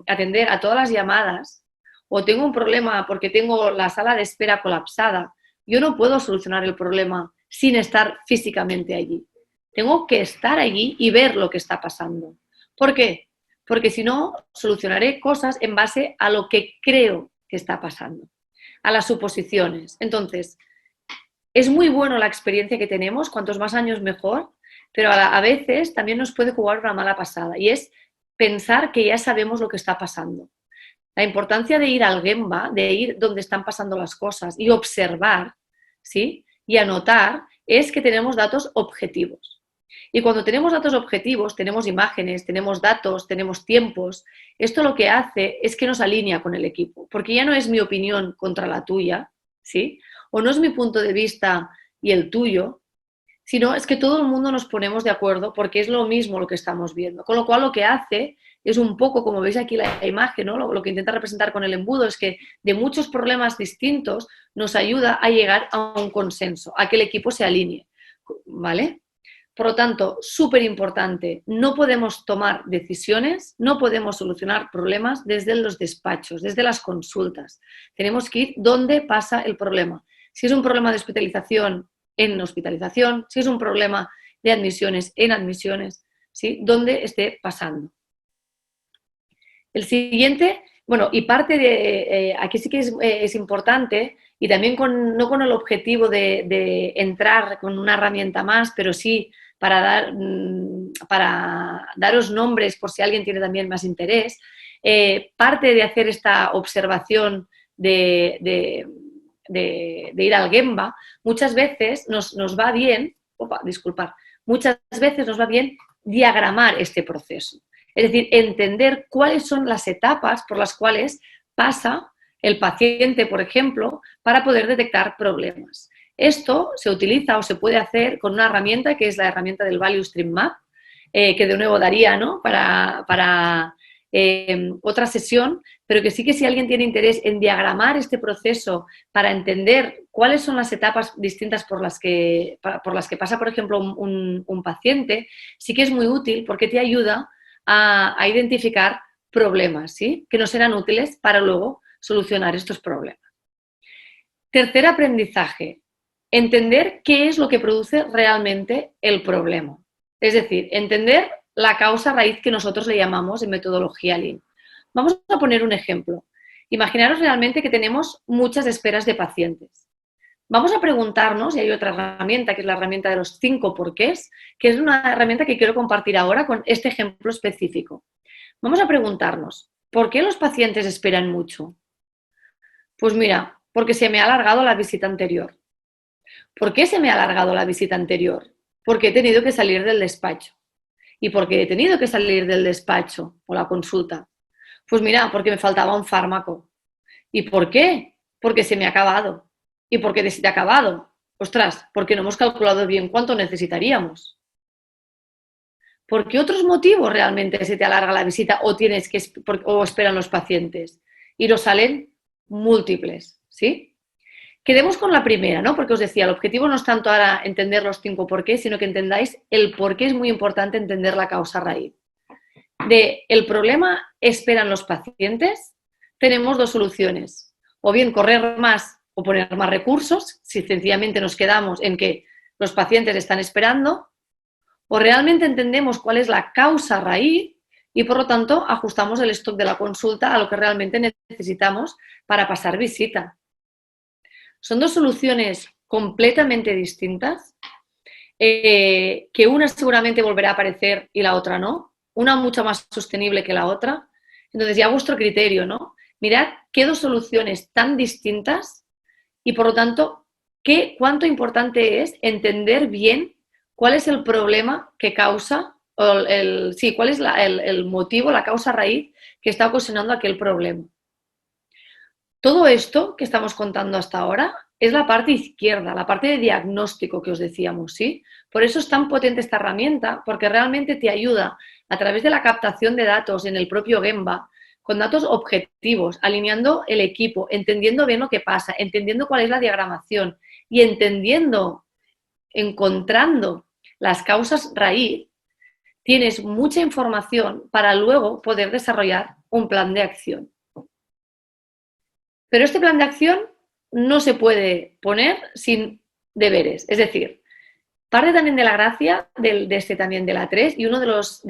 atender a todas las llamadas o tengo un problema porque tengo la sala de espera colapsada, yo no puedo solucionar el problema sin estar físicamente allí. Tengo que estar allí y ver lo que está pasando. ¿Por qué? Porque si no, solucionaré cosas en base a lo que creo que está pasando, a las suposiciones. Entonces, es muy bueno la experiencia que tenemos, cuantos más años mejor, pero a veces también nos puede jugar una mala pasada y es pensar que ya sabemos lo que está pasando. La importancia de ir al Gemba, de ir donde están pasando las cosas y observar, ¿sí? Y anotar, es que tenemos datos objetivos. Y cuando tenemos datos objetivos, tenemos imágenes, tenemos datos, tenemos tiempos, esto lo que hace es que nos alinea con el equipo, porque ya no es mi opinión contra la tuya, ¿sí? O no es mi punto de vista y el tuyo, sino es que todo el mundo nos ponemos de acuerdo porque es lo mismo lo que estamos viendo. Con lo cual lo que hace es un poco, como veis aquí la imagen, ¿no? Lo que intenta representar con el embudo es que de muchos problemas distintos nos ayuda a llegar a un consenso, a que el equipo se alinee, ¿vale? Por lo tanto, súper importante, no podemos tomar decisiones, no podemos solucionar problemas desde los despachos, desde las consultas. Tenemos que ir donde pasa el problema. Si es un problema de hospitalización, en hospitalización, si es un problema de admisiones, en admisiones, ¿sí? Donde esté pasando. El siguiente, bueno, y parte de, aquí sí que es importante, y también no con el objetivo de entrar con una herramienta más, pero sí para daros nombres por si alguien tiene también más interés, parte de hacer esta observación de ir al Gemba, muchas veces nos va bien, muchas veces nos va bien diagramar este proceso. Es decir, entender cuáles son las etapas por las cuales pasa el paciente, por ejemplo, para poder detectar problemas. Esto se utiliza o se puede hacer con una herramienta que es la herramienta del Value Stream Map, que de nuevo daría, ¿no?, para otra sesión, pero que sí que si alguien tiene interés en diagramar este proceso para entender cuáles son las etapas distintas por las que pasa, por ejemplo, un paciente, sí que es muy útil porque te ayuda a identificar problemas, ¿sí?, que nos serán útiles para luego solucionar estos problemas. Tercer aprendizaje, entender qué es lo que produce realmente el problema. Es decir, entender la causa raíz que nosotros le llamamos en metodología Lean. Vamos a poner un ejemplo. Imaginaros realmente que tenemos muchas esperas de pacientes. Vamos a preguntarnos, y hay otra herramienta, que es la herramienta de los 5 porqués, que es una herramienta que quiero compartir ahora con este ejemplo específico. Vamos a preguntarnos, ¿por qué los pacientes esperan mucho? Pues mira, porque se me ha alargado la visita anterior. ¿Por qué se me ha alargado la visita anterior? Porque he tenido que salir del despacho. ¿Y por qué he tenido que salir del despacho o la consulta? Pues mira, porque me faltaba un fármaco. ¿Y por qué? Porque se me ha acabado. ¿Y por qué se te ha acabado? Ostras, porque no hemos calculado bien cuánto necesitaríamos. ¿Por qué otros motivos realmente se te alarga la visita o esperan los pacientes? Y nos salen múltiples, ¿sí? Quedemos con la primera, ¿no? Porque os decía, el objetivo no es tanto ahora entender los 5 por qué, sino que entendáis el por qué es muy importante entender la causa raíz. El problema esperan los pacientes, tenemos 2 soluciones. O bien correr más o poner más recursos, si sencillamente nos quedamos en que los pacientes están esperando, o realmente entendemos cuál es la causa raíz y, por lo tanto, ajustamos el stock de la consulta a lo que realmente necesitamos para pasar visita. Son 2 soluciones completamente distintas, que una seguramente volverá a aparecer y la otra no, una mucho más sostenible que la otra. Entonces, ya a vuestro criterio, ¿no? Mirad qué 2 soluciones tan distintas y, por lo tanto, cuánto importante es entender bien cuál es el problema que causa, cuál es el motivo, la causa raíz que está ocasionando aquel problema. Todo esto que estamos contando hasta ahora es la parte izquierda, la parte de diagnóstico que os decíamos, ¿sí? Por eso es tan potente esta herramienta, porque realmente te ayuda a través de la captación de datos en el propio Gemba, con datos objetivos, alineando el equipo, entendiendo bien lo que pasa, entendiendo cuál es la diagramación y encontrando las causas raíz, tienes mucha información para luego poder desarrollar un plan de acción. Pero este plan de acción no se puede poner sin deberes. Es decir, parte también de la gracia también de la 3 y uno de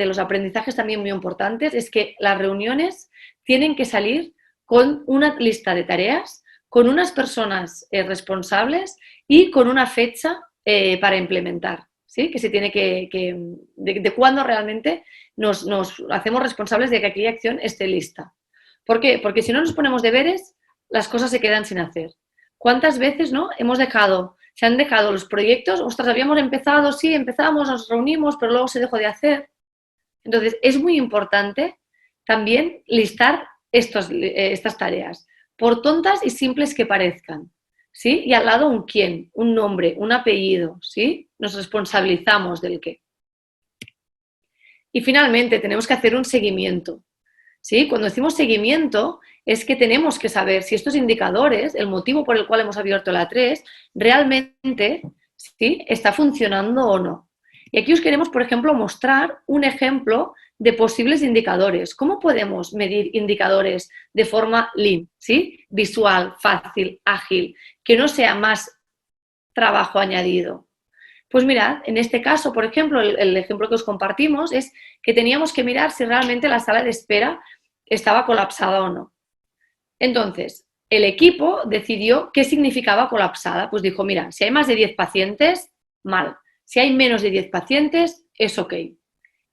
los aprendizajes también muy importantes es que las reuniones tienen que salir con una lista de tareas, con unas personas responsables y con una fecha para implementar, ¿sí? Que se tiene de cuándo realmente nos hacemos responsables de que aquella acción esté lista. ¿Por qué? Porque si no nos ponemos deberes, las cosas se quedan sin hacer. ¿Cuántas veces, no? Se han dejado los proyectos, ostras, habíamos empezado, sí, empezamos, nos reunimos, pero luego se dejó de hacer. Entonces, es muy importante también listar estas tareas, por tontas y simples que parezcan, ¿sí? Y al lado un quién, un nombre, un apellido, ¿sí? Nos responsabilizamos del qué. Y finalmente, tenemos que hacer un seguimiento, ¿sí? Cuando decimos seguimiento, es que tenemos que saber si estos indicadores, el motivo por el cual hemos abierto la 3, realmente, ¿sí?, está funcionando o no. Y aquí os queremos, por ejemplo, mostrar un ejemplo de posibles indicadores. ¿Cómo podemos medir indicadores de forma lean, ¿sí?, visual, fácil, ágil, que no sea más trabajo añadido? Pues mirad, en este caso, por ejemplo, el ejemplo que os compartimos es que teníamos que mirar si realmente la sala de espera estaba colapsada o no. Entonces, el equipo decidió qué significaba colapsada. Pues dijo, mira, si hay más de 10 pacientes, mal. Si hay menos de 10 pacientes, es ok.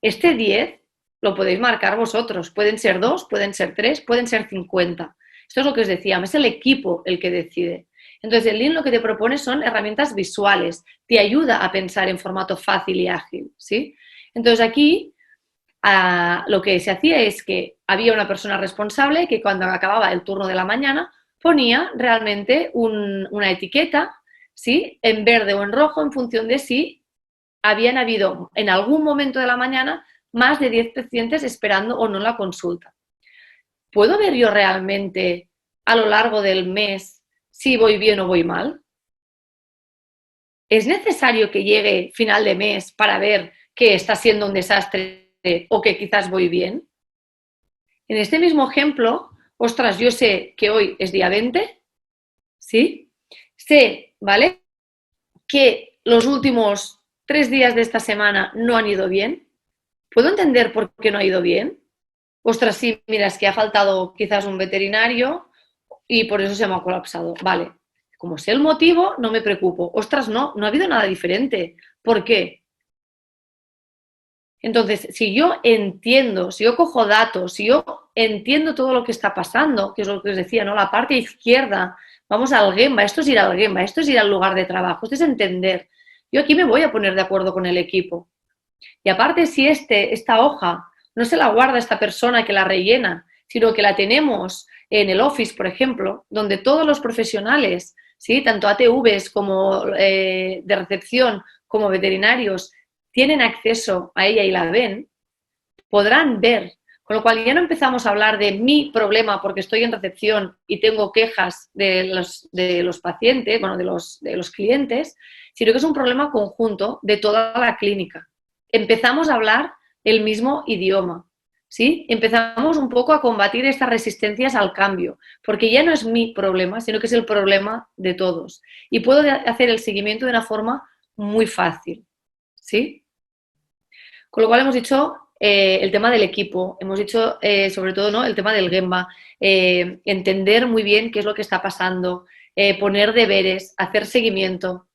Este 10 lo podéis marcar vosotros. Pueden ser 2, pueden ser 3, pueden ser 50. Esto es lo que os decía, es el equipo el que decide. Entonces, el Lean lo que te propone son herramientas visuales. Te ayuda a pensar en formato fácil y ágil, ¿sí? Entonces, aquí lo que se hacía es que había una persona responsable que cuando acababa el turno de la mañana ponía realmente una etiqueta, ¿sí? En verde o en rojo en función de si habían habido en algún momento de la mañana más de 10 pacientes esperando o no la consulta. ¿Puedo ver yo realmente a lo largo del mes si voy bien o voy mal? ¿Es necesario que llegue final de mes para ver que está siendo un desastre o que quizás voy bien? En este mismo ejemplo, ostras, yo sé que hoy es día 20, ¿sí? Sé, ¿vale?, que los últimos 3 días de esta semana no han ido bien. ¿Puedo entender por qué no ha ido bien? Ostras, sí, mira, es que ha faltado quizás un veterinario y por eso se me ha colapsado. Vale, como sé el motivo, no me preocupo. Ostras, no ha habido nada diferente. ¿Por qué? Entonces, si yo entiendo, si yo cojo datos, si yo entiendo todo lo que está pasando, que es lo que os decía, ¿no? La parte izquierda, vamos al Gemba, esto es ir al Gemba, esto es ir al lugar de trabajo, esto es entender. Yo aquí me voy a poner de acuerdo con el equipo. Y aparte, si esta hoja no se la guarda esta persona que la rellena, sino que la tenemos en el Office, por ejemplo, donde todos los profesionales, ¿sí?, tanto ATVs como de recepción como veterinarios, tienen acceso a ella y la ven, podrán ver. Con lo cual ya no empezamos a hablar de mi problema porque estoy en recepción y tengo quejas de los pacientes, bueno, de los clientes, sino que es un problema conjunto de toda la clínica. Empezamos a hablar el mismo idioma, ¿sí? Empezamos un poco a combatir estas resistencias al cambio, porque ya no es mi problema, sino que es el problema de todos. Y puedo hacer el seguimiento de una forma muy fácil, ¿sí? Con lo cual hemos dicho el tema del equipo, hemos dicho sobre todo, ¿no?, el tema del Gemba, entender muy bien qué es lo que está pasando, poner deberes, hacer seguimiento.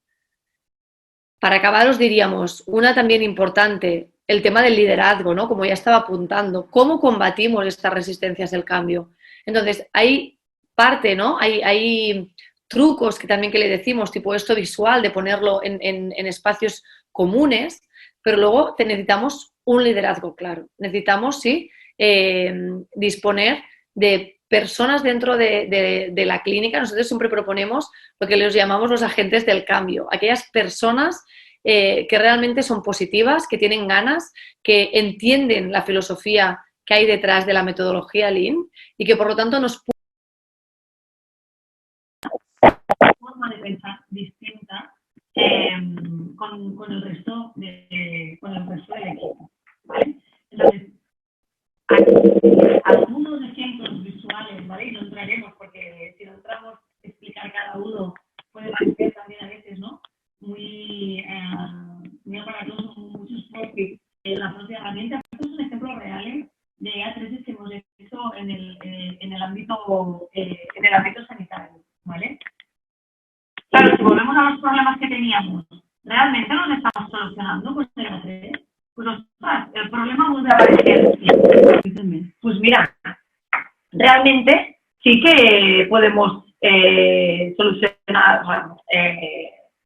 Para acabar os diríamos, una también importante, el tema del liderazgo, ¿no?, como ya estaba apuntando, cómo combatimos estas resistencias del cambio. Entonces, hay parte, ¿no?, hay trucos que también que le decimos, tipo esto visual, de ponerlo en espacios comunes, pero luego necesitamos un liderazgo claro. Necesitamos, sí, disponer de personas dentro de la clínica. Nosotros siempre proponemos lo que les llamamos los agentes del cambio. Aquellas personas que realmente son positivas, que tienen ganas, que entienden la filosofía que hay detrás de la metodología Lean y que por lo tanto nos forma de pensar distinta con el resto del equipo, ¿vale? Entonces, algunos ejemplos visuales, ¿vale? Y no entraremos porque si no entramos a explicar cada uno puede parecer también a veces, ¿no?, muy aparatoso, muchos topics en la propia herramienta. Estos son ejemplos reales de A3 que hemos hecho en el ámbito sanitario, ¿vale? Claro, si volvemos a los problemas que teníamos, ¿realmente los estamos solucionando con el A3? Pues ostras, el problema vuelve a aparecer. Pues mira, realmente sí que podemos solucionar, bueno,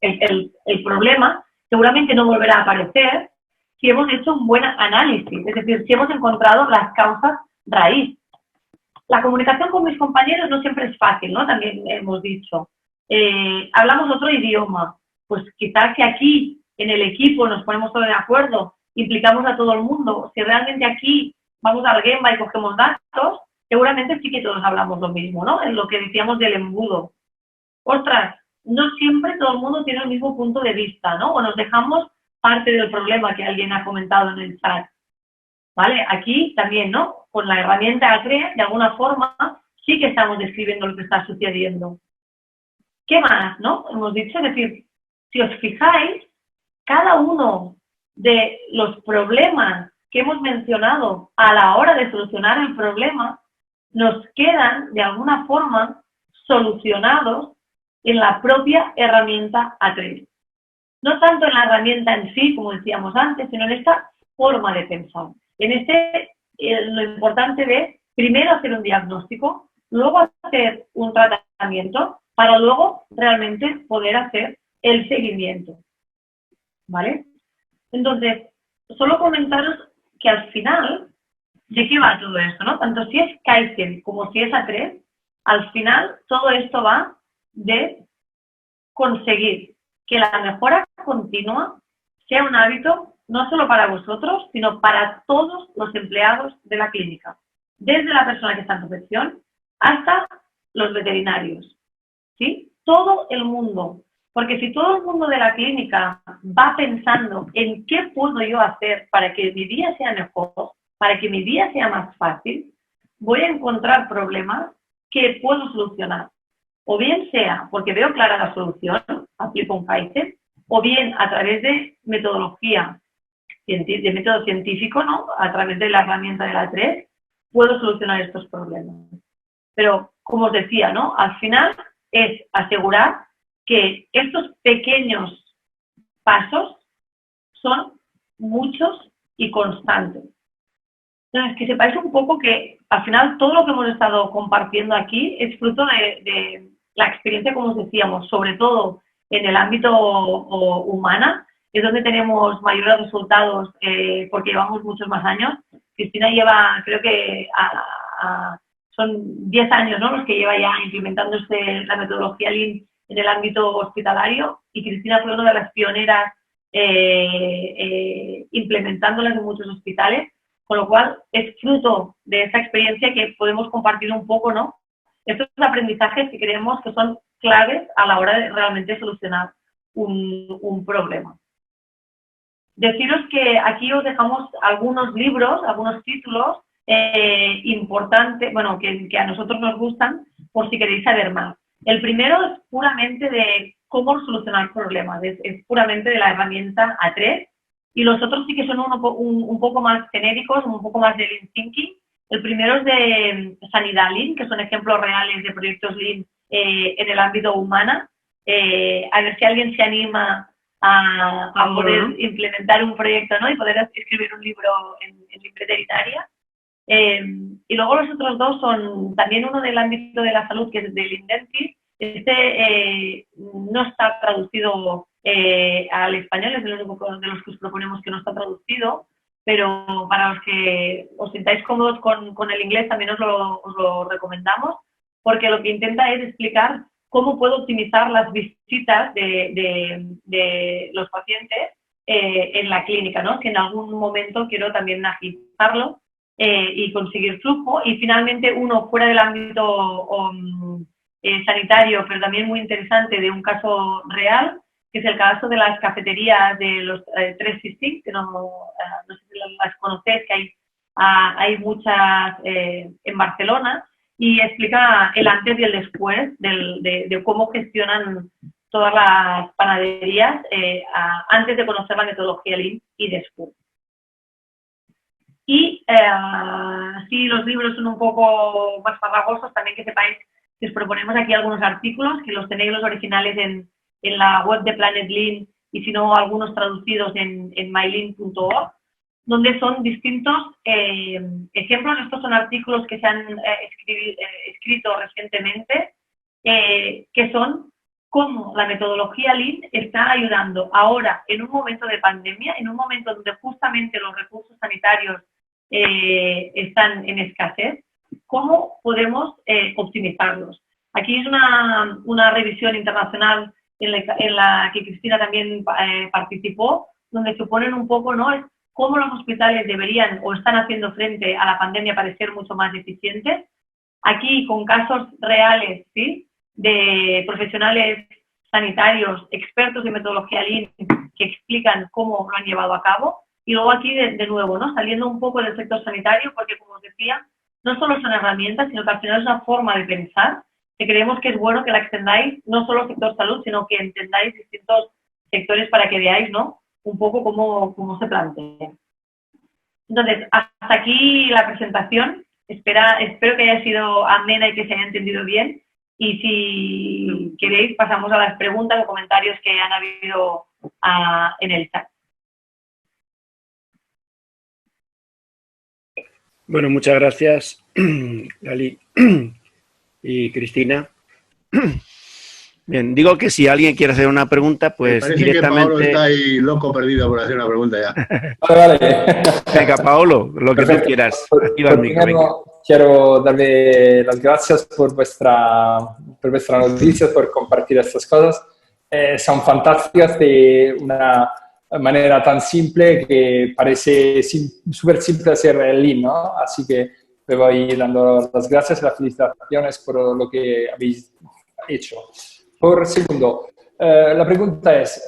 el problema. Seguramente no volverá a aparecer si hemos hecho un buen análisis, es decir, si hemos encontrado las causas raíz. La comunicación con mis compañeros no siempre es fácil, ¿no? También hemos dicho. Hablamos otro idioma, pues quizás que aquí en el equipo nos ponemos todos de acuerdo, implicamos a todo el mundo. Si realmente aquí vamos al Gemba y cogemos datos, seguramente sí que todos hablamos lo mismo, ¿no? En lo que decíamos del embudo. Ostras, no siempre todo el mundo tiene el mismo punto de vista, ¿no? O nos dejamos parte del problema que alguien ha comentado en el chat, ¿vale? Aquí también, ¿no? Con la herramienta A3, de alguna forma, sí que estamos describiendo lo que está sucediendo. ¿Qué más, no? Hemos dicho, es decir, si os fijáis, cada uno de los problemas que hemos mencionado a la hora de solucionar el problema nos quedan de alguna forma solucionados en la propia herramienta A3. No tanto en la herramienta en sí, como decíamos antes, sino en esta forma de pensar. En lo importante de primero hacer un diagnóstico, luego hacer un tratamiento, para luego realmente poder hacer el seguimiento. ¿Vale? Entonces, solo comentaros que al final, ¿de qué va todo esto, no? Tanto si es Kaizen como si es A3, al final todo esto va de conseguir que la mejora continua sea un hábito no solo para vosotros, sino para todos los empleados de la clínica, desde la persona que está en recepción hasta los veterinarios, ¿sí? Todo el mundo. Porque si todo el mundo de la clínica va pensando en qué puedo yo hacer para que mi día sea mejor, para que mi día sea más fácil, voy a encontrar problemas que puedo solucionar. O bien sea porque veo clara la solución, aplico un Kaizen, o bien a través de metodología, de método científico, ¿no? A través de la herramienta de la A3, puedo solucionar estos problemas. Pero, como os decía, ¿no? Al final es asegurar que estos pequeños pasos son muchos y constantes. Entonces, que sepáis un poco que al final todo lo que hemos estado compartiendo aquí es fruto de la experiencia, como os decíamos, sobre todo en el ámbito humana, es donde tenemos mayores resultados porque llevamos muchos más años. Cristina lleva, creo que son 10 años, ¿no?, los que lleva ya implementando la metodología Lean en el ámbito hospitalario, y Cristina fue una de las pioneras implementándolas en muchos hospitales, con lo cual es fruto de esa experiencia que podemos compartir un poco, ¿no?, estos aprendizajes que creemos que son claves a la hora de realmente solucionar un problema. Deciros que aquí os dejamos algunos libros, algunos títulos importantes, bueno, que a nosotros nos gustan, por si queréis saber más. El primero es puramente de cómo solucionar problemas, es puramente de la herramienta A3, y los otros sí que son un poco más genéricos, un poco más de Lean Thinking. El primero es de Sanidad Lean, que son ejemplos reales de proyectos Lean en el ámbito humana. A ver si alguien se anima a poder implementar un proyecto, ¿no?, y poder escribir un libro en veterinaria. Y luego los otros dos son también uno del ámbito de la salud, que es del Indentis. No está traducido al español, es el único de los que os proponemos que no está traducido, pero para los que os sintáis cómodos con el inglés también os lo recomendamos, porque lo que intenta es explicar cómo puedo optimizar las visitas de los pacientes en la clínica, ¿no?, si en algún momento quiero también agilizarlo y conseguir flujo. Y finalmente uno fuera del ámbito sanitario, pero también muy interesante, de un caso real, que es el caso de las cafeterías de los 365, que no sé si las conocéis, que hay muchas en Barcelona, y explica el antes y el después de cómo gestionan todas las panaderías antes de conocer la metodología Lean y después. Y si los libros son un poco más farragosos, también que sepáis que os proponemos aquí algunos artículos, que los tenéis los originales en la web de Planet Lean, y si no, algunos traducidos en mylean.org, donde son distintos ejemplos. Estos son artículos que se han escrito recientemente, que son cómo la metodología Lean está ayudando ahora, en un momento de pandemia, en un momento donde justamente los recursos sanitarios están en escasez, cómo podemos optimizarlos. Aquí es una revisión internacional en la que Cristina también participó, donde se ponen un poco, ¿no?, es cómo los hospitales deberían o están haciendo frente a la pandemia para ser mucho más eficientes. Aquí con casos reales, ¿sí?, de profesionales sanitarios, expertos de metodología Lean, que explican cómo lo han llevado a cabo. Y luego aquí, de nuevo, ¿no?, saliendo un poco del sector sanitario, porque, como os decía, no solo son herramientas, sino que al final es una forma de pensar, que creemos que es bueno que la extendáis no solo al sector salud, sino que entendáis distintos sectores para que veáis, ¿no?, un poco cómo se plantea. Entonces, hasta aquí la presentación. Espero que haya sido amena y que se haya entendido bien. Y si queréis, pasamos a las preguntas o comentarios que han habido en el chat. Bueno, muchas gracias, Gali y Cristina. Bien, digo que si alguien quiere hacer una pregunta, pues parece directamente... que Paolo está ahí loco perdido por hacer una pregunta ya. Vale. Venga, Paolo, lo que tú quieras. Activa el micro, venga. Quiero darle las gracias por vuestra noticia, por compartir estas cosas. Son fantásticas de una manera tan simple que parece súper simple hacer el Lean, ¿no? Así que me voy dando las gracias y las felicitaciones por lo que habéis hecho. Por segundo, la pregunta es,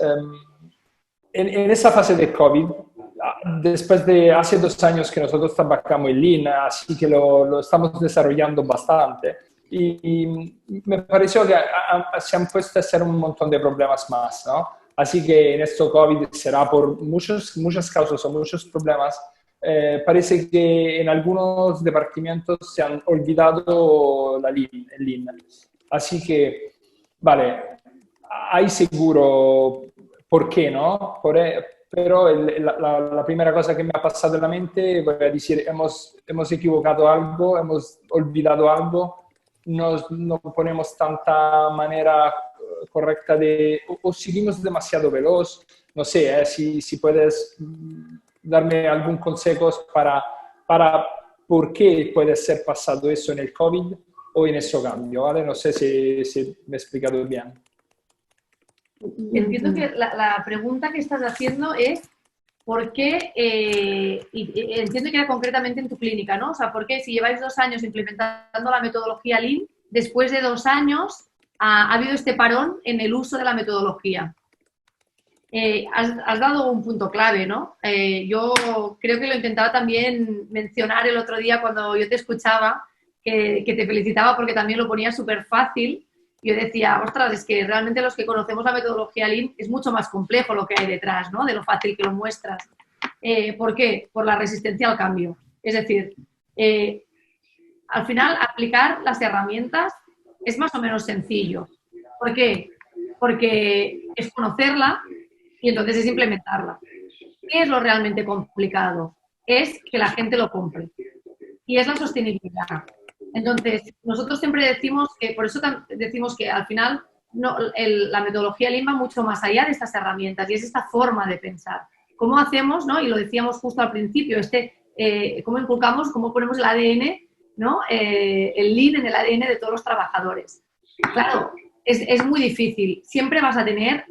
en esa fase de COVID, después de hace 2 años que nosotros trabajamos en Lean, así que lo estamos desarrollando bastante, y me pareció que se han puesto a hacer un montón de problemas más, ¿no? Así que en esto COVID será por muchas causas o muchos problemas. Parece que en algunos departamentos se han olvidado el Lean. Así que, vale, hay seguro por qué, ¿no? Pero la primera cosa que me ha pasado en la mente, voy a decir, hemos equivocado algo, hemos olvidado algo, no ponemos tanta manera correcta o seguimos demasiado veloz. No sé, si puedes darme algún consejo para por qué puede ser pasado eso en el COVID o en ese cambio, ¿vale? No sé si me he explicado bien. Entiendo que la pregunta que estás haciendo es ¿por qué? Y entiendo que era concretamente en tu clínica, ¿no? O sea, ¿por qué si lleváis 2 años implementando la metodología Lean, después de 2 años ha habido este parón en el uso de la metodología? Has dado un punto clave, ¿no? Yo creo que lo intentaba también mencionar el otro día cuando yo te escuchaba, que te felicitaba porque también lo ponías súper fácil. Yo decía, ostras, es que realmente los que conocemos la metodología Lean es mucho más complejo lo que hay detrás, ¿no? De lo fácil que lo muestras. ¿Por qué? Por la resistencia al cambio. Es decir, al final aplicar las herramientas es más o menos sencillo. ¿Por qué? Porque es conocerla y entonces es implementarla. ¿Qué es lo realmente complicado? Es que la gente lo compre. Y es la sostenibilidad. Entonces, nosotros siempre decimos que, por eso decimos que al final la metodología Lean va mucho más allá de estas herramientas y es esta forma de pensar. ¿Cómo hacemos, no? Y lo decíamos justo al principio, cómo inculcamos, cómo ponemos el ADN, ¿no? El Lean en el ADN de todos los trabajadores. Claro, es muy difícil. Siempre vas a tener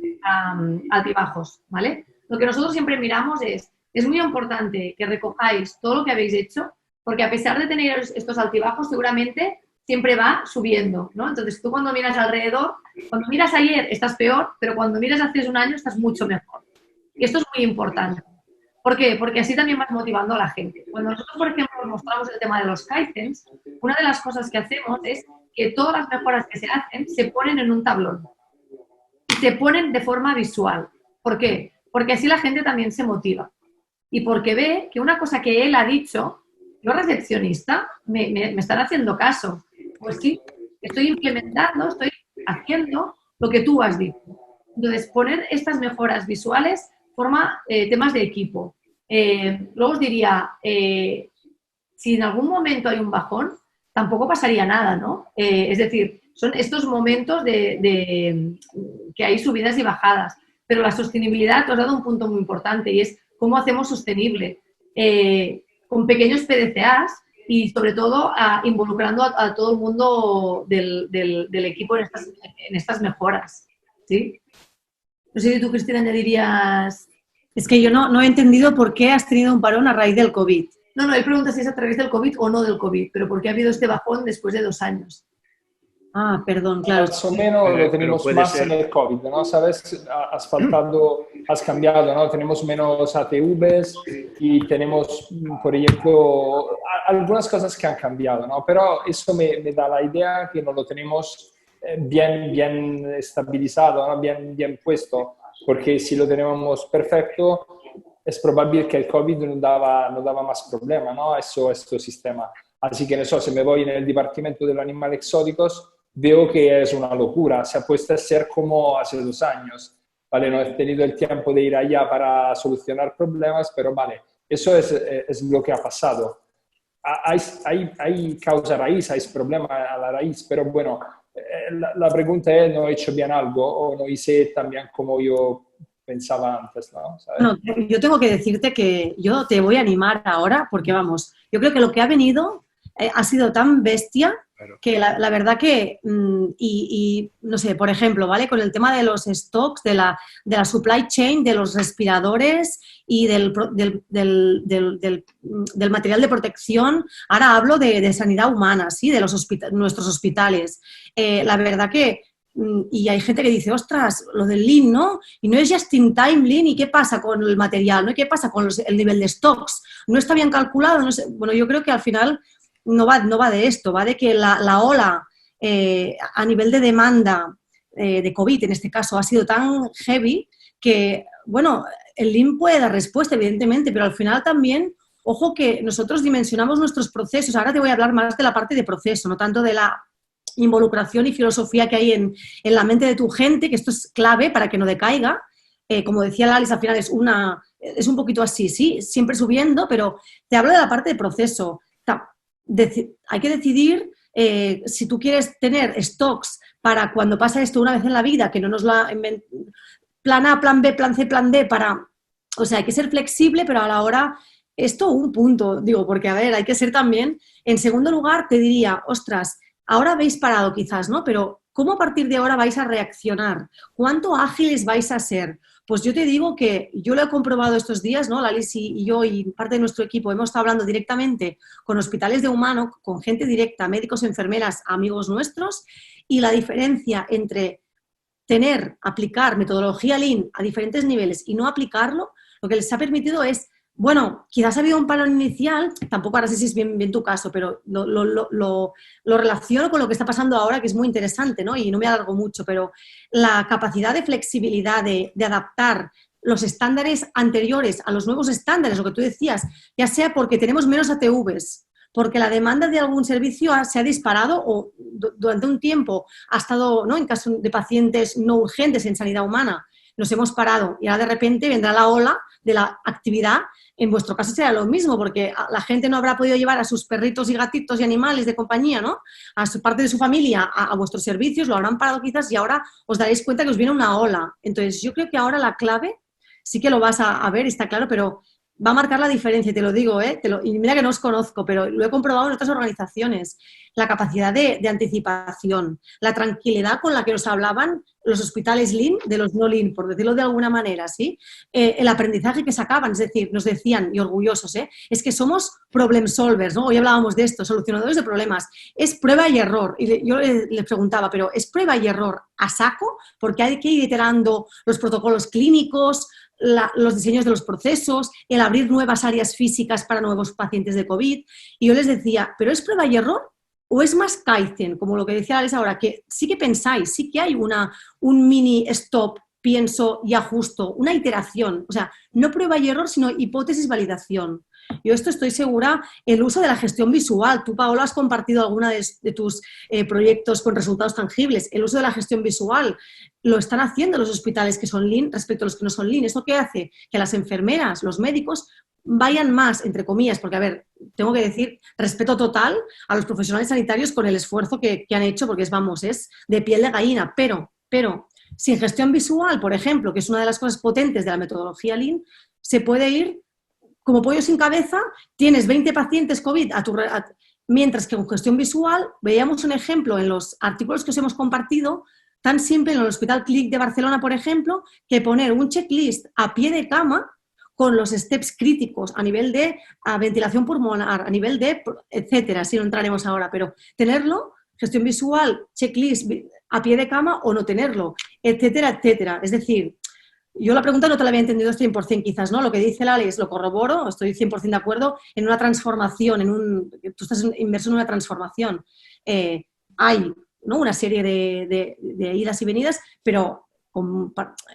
altibajos, ¿vale? Lo que nosotros siempre miramos es muy importante que recojáis todo lo que habéis hecho, porque a pesar de tener estos altibajos, seguramente siempre va subiendo, ¿no? Entonces, tú cuando miras alrededor, cuando miras ayer estás peor, pero cuando miras hace un año estás mucho mejor. Y esto es muy importante. ¿Por qué? Porque así también vas motivando a la gente. Cuando nosotros, por ejemplo, mostramos el tema de los Kaizens, una de las cosas que hacemos es que todas las mejoras que se hacen se ponen en un tablón. Y se ponen de forma visual. ¿Por qué? Porque así la gente también se motiva. Y porque ve que una cosa que él ha dicho, yo recepcionista, me están haciendo caso. Pues sí, estoy implementando, estoy haciendo lo que tú has dicho. Entonces, poner estas mejoras visuales forma temas de equipo. Luego os diría, si en algún momento hay un bajón, tampoco pasaría nada, ¿no? Es decir, son estos momentos que hay subidas y bajadas. Pero la sostenibilidad, tú has dado un punto muy importante y es cómo hacemos sostenible. Con pequeños PDCAs y sobre todo involucrando a todo el mundo del equipo en estas mejoras, ¿sí? No sé si tú, Cristina, añadirías... Es que yo no he entendido por qué has tenido un parón a raíz del COVID. No, él pregunta si es a través del COVID o no del COVID, pero por qué ha habido este bajón después de 2 años. Ah, perdón, claro. Más o menos lo tenemos más en el COVID, ¿no? ¿Sabes? Has cambiado, ¿no? Tenemos menos ATVs y tenemos, por ejemplo, algunas cosas que han cambiado, ¿no? Pero eso me da la idea que no lo tenemos bien estabilizado, ¿no? Bien puesto, porque si lo tenemos perfecto, es probable que el COVID no daba más problema, ¿no? Este sistema. Así que, no sé, si me voy en el departamento de los animales exóticos, veo que es una locura. Se ha puesto a ser como hace 2 años. Vale, no he tenido el tiempo de ir allá para solucionar problemas, pero vale, eso es lo que ha pasado. Hay causa raíz, hay problema a la raíz, pero bueno, la pregunta es, ¿no he hecho bien algo o no hice tan bien como yo pensaba antes, ¿no? ¿Sabes? Bueno, yo tengo que decirte que yo te voy a animar ahora porque, vamos, yo creo que lo que ha venido ha sido tan bestia que la verdad que, y no sé, por ejemplo, ¿vale? Con el tema de los stocks, de la supply chain, de los respiradores y del material de protección, ahora hablo de sanidad humana, ¿sí? De nuestros hospitales. La verdad que, y hay gente que dice, ostras, lo del Lean, ¿no? Y no es just in time Lean, ¿y qué pasa con el material? ¿No? ¿Y qué pasa con el nivel de stocks? ¿No está bien calculado? No sé. Bueno, yo creo que al final no va de esto, va de que la ola a nivel de demanda de COVID, en este caso, ha sido tan heavy que, bueno, el Lean puede dar respuesta, evidentemente, pero al final también, ojo que nosotros dimensionamos nuestros procesos. Ahora te voy a hablar más de la parte de proceso, no tanto de la involucración y filosofía que hay en la mente de tu gente, que esto es clave para que no decaiga. Como decía Alice, al final es un poquito así, sí, siempre subiendo, pero te hablo de la parte de proceso. Hay que decidir si tú quieres tener stocks para cuando pasa esto una vez en la vida, que no nos la plan A, plan B, plan C, plan D, o sea, hay que ser flexible, pero a la hora, esto un punto, digo, porque a ver, hay que ser también, en segundo lugar te diría, ostras, ahora habéis parado quizás, ¿no? Pero ¿cómo a partir de ahora vais a reaccionar? ¿Cuánto ágiles vais a ser? Pues yo te digo que yo lo he comprobado estos días, ¿no? La Liz y yo y parte de nuestro equipo hemos estado hablando directamente con hospitales de humano, con gente directa, médicos, enfermeras, amigos nuestros, y la diferencia entre aplicar metodología Lean a diferentes niveles y no aplicarlo, lo que les ha permitido es, bueno, quizás ha habido un parón inicial, tampoco ahora sé si es bien tu caso, pero lo relaciono con lo que está pasando ahora, que es muy interesante, ¿no? Y no me alargo mucho, pero la capacidad de flexibilidad, de adaptar los estándares anteriores a los nuevos estándares, lo que tú decías, ya sea porque tenemos menos ATVs, porque la demanda de algún servicio se ha disparado o durante un tiempo ha estado, ¿no? En caso de pacientes no urgentes en sanidad humana, nos hemos parado y ahora de repente vendrá la ola de la actividad. En vuestro caso será lo mismo, porque la gente no habrá podido llevar a sus perritos y gatitos y animales de compañía, ¿no? A su parte de su familia, a vuestros servicios, lo habrán parado quizás y ahora os daréis cuenta que os viene una ola. Entonces, yo creo que ahora la clave, sí que lo vas a ver, está claro, pero va a marcar la diferencia, te lo digo, ¿eh? Y mira que no os conozco, pero lo he comprobado en otras organizaciones. La capacidad de anticipación, la tranquilidad con la que nos hablaban los hospitales Lean de los no Lean, por decirlo de alguna manera, ¿sí? El aprendizaje que sacaban, es decir, nos decían, y orgullosos, es que somos problem solvers, ¿no? Hoy hablábamos de esto, solucionadores de problemas. Es prueba y error. Y yo les preguntaba, ¿pero es prueba y error a saco? Porque hay que ir iterando los protocolos clínicos, los diseños de los procesos, el abrir nuevas áreas físicas para nuevos pacientes de COVID. Y yo les decía, ¿pero es prueba y error? ¿O es más Kaizen, como lo que decía Alex ahora, que sí que pensáis, sí que hay un mini stop, pienso y ajusto, una iteración? O sea, no prueba y error, sino hipótesis, validación. Yo esto estoy segura, el uso de la gestión visual. Tú, Paola, has compartido alguna de tus proyectos con resultados tangibles. El uso de la gestión visual lo están haciendo los hospitales que son Lean respecto a los que no son Lean. ¿Esto qué hace? Que las enfermeras, los médicos, vayan más, entre comillas, porque, a ver, tengo que decir, respeto total a los profesionales sanitarios con el esfuerzo que han hecho, porque es de piel de gallina, pero sin gestión visual, por ejemplo, que es una de las cosas potentes de la metodología Lean, se puede ir como pollo sin cabeza. Tienes 20 pacientes COVID mientras que con gestión visual, veíamos un ejemplo en los artículos que os hemos compartido, tan simple en el Hospital Clínic de Barcelona, por ejemplo, que poner un checklist a pie de cama con los steps críticos a nivel de ventilación pulmonar, a nivel de, etcétera, si no entraremos ahora, pero tenerlo, gestión visual, checklist a pie de cama o no tenerlo, etcétera, etcétera. Es decir, yo la pregunta no te la había entendido 100% quizás, ¿no? Lo que dice Alex lo corroboro, estoy 100% de acuerdo, en una transformación, tú estás inmerso en una transformación. Hay, ¿no?, una serie de idas y venidas, pero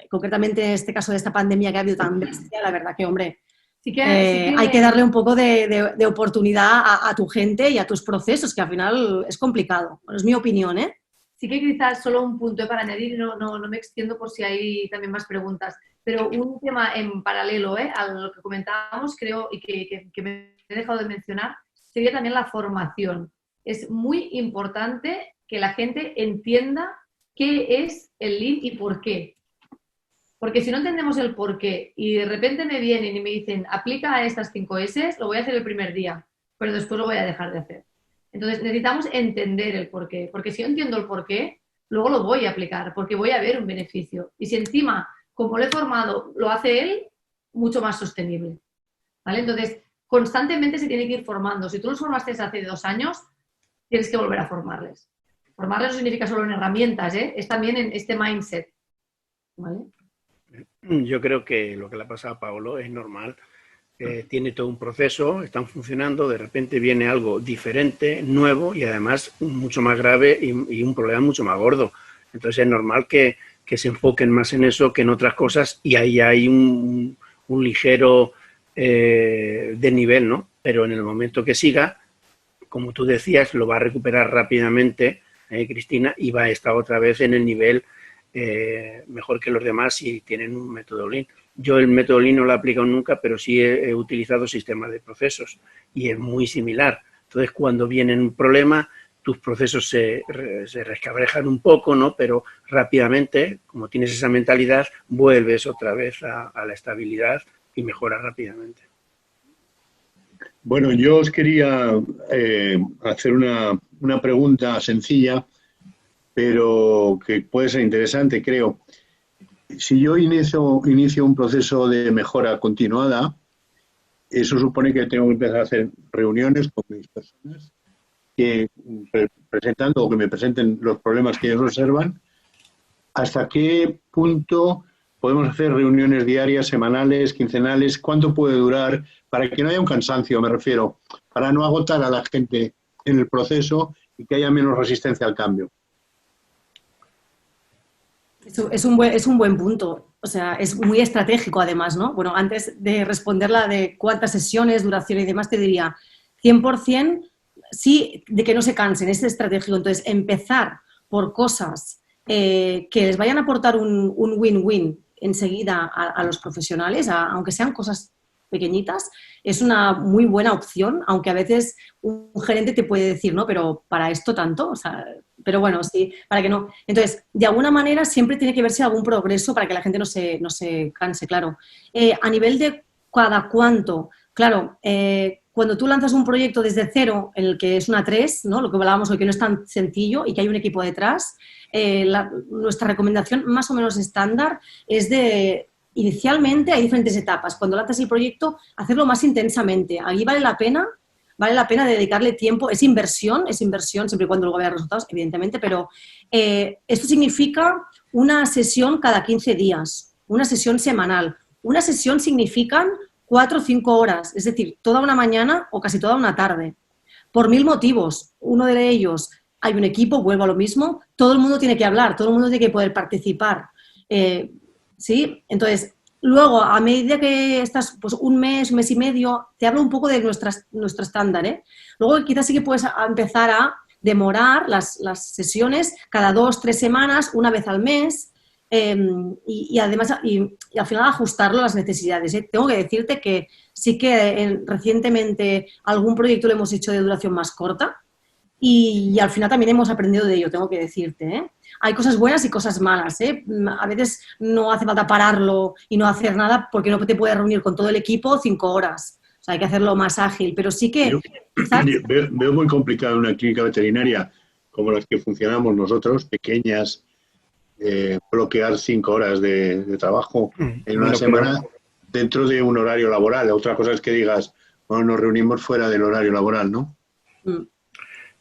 concretamente en este caso de esta pandemia que ha habido tan bestia, la verdad que, hombre, Sí que hay que darle un poco de oportunidad a tu gente y a tus procesos, que al final es complicado. Bueno, es mi opinión, ¿eh? Sí que quizás solo un punto para añadir, no me extiendo por si hay también más preguntas, pero un tema en paralelo a lo que comentábamos, creo, y que me he dejado de mencionar, sería también la formación. Es muy importante que la gente entienda qué es el Lean y por qué. Porque si no entendemos el por qué y de repente me vienen y me dicen aplica a estas 5 S, lo voy a hacer el primer día, pero después lo voy a dejar de hacer. Entonces necesitamos entender el por qué, porque si yo entiendo el por qué, luego lo voy a aplicar, porque voy a ver un beneficio. Y si encima, como lo he formado, lo hace él, mucho más sostenible. ¿Vale? Entonces, constantemente se tiene que ir formando. Si tú los formaste hace 2 años, tienes que volver a formarles. Formarles no significa solo en herramientas, es también en este mindset. ¿Vale? Yo creo que lo que le ha pasado a Paolo es normal. Tiene todo un proceso, están funcionando, de repente viene algo diferente, nuevo y además mucho más grave y un problema mucho más gordo. Entonces es normal que se enfoquen más en eso que en otras cosas y ahí hay un ligero desnivel, ¿no? Pero en el momento que siga, como tú decías, lo va a recuperar rápidamente, Cristina, y va a estar otra vez en el nivel mejor que los demás si tienen un método Lean. Yo el método Lean no lo he aplicado nunca, pero sí he utilizado sistemas de procesos y es muy similar. Entonces, cuando viene un problema, tus procesos se resquebrajan un poco, ¿no? Pero rápidamente, como tienes esa mentalidad, vuelves otra vez a la estabilidad y mejoras rápidamente. Bueno, yo os quería hacer una pregunta sencilla, pero que puede ser interesante, creo. Si yo inicio un proceso de mejora continuada, eso supone que tengo que empezar a hacer reuniones con mis personas presentando o que me presenten los problemas que ellos observan. ¿Hasta qué punto podemos hacer reuniones diarias, semanales, quincenales? ¿Cuánto puede durar? Para que no haya un cansancio, me refiero, para no agotar a la gente en el proceso y que haya menos resistencia al cambio. Es un buen punto, o sea, es muy estratégico además, ¿no? Bueno, antes de responderla de cuántas sesiones, duración y demás, te diría 100% sí, de que no se cansen, es estratégico. Entonces, empezar por cosas que les vayan a aportar un win-win enseguida a los profesionales, aunque sean cosas pequeñitas, es una muy buena opción, aunque a veces un gerente te puede decir, no, pero para esto tanto, o sea, pero bueno, sí, para que no. Entonces, de alguna manera siempre tiene que verse algún progreso para que la gente no se canse, claro. A nivel de cada cuánto, claro, cuando tú lanzas un proyecto desde cero, en el que es una 3, ¿no? Lo que hablábamos hoy, que no es tan sencillo y que hay un equipo detrás, nuestra recomendación más o menos estándar es de, inicialmente hay diferentes etapas. Cuando lanzas el proyecto, hacerlo más intensamente. Ahí vale la pena dedicarle tiempo. Es inversión siempre y cuando luego vea resultados, evidentemente, pero esto significa una sesión cada 15 días, una sesión semanal. Una sesión significan 4 o 5 horas, es decir, toda una mañana o casi toda una tarde, por 1000 motivos. Uno de ellos, hay un equipo, vuelvo a lo mismo, todo el mundo tiene que hablar, todo el mundo tiene que poder participar. ¿Sí? Entonces, luego, a medida que estás pues, un mes y medio, te hablo un poco de nuestro estándar, ¿eh? Luego, quizás sí que puedes empezar a demorar las sesiones cada 2 o 3 semanas, una vez al mes, y además, y al final ajustarlo a las necesidades, ¿eh? Tengo que decirte que sí que recientemente algún proyecto lo hemos hecho de duración más corta y al final también hemos aprendido de ello, tengo que decirte, ¿eh? Hay cosas buenas y cosas malas, ¿eh? A veces no hace falta pararlo y no hacer nada porque no te puedes reunir con todo el equipo 5 horas. O sea, hay que hacerlo más ágil, pero sí que... quizás... Veo muy complicado una clínica veterinaria como las que funcionamos nosotros, pequeñas, bloquear 5 horas de trabajo en una semana dentro de un horario laboral. Otra cosa es que digas, bueno, nos reunimos fuera del horario laboral, ¿no?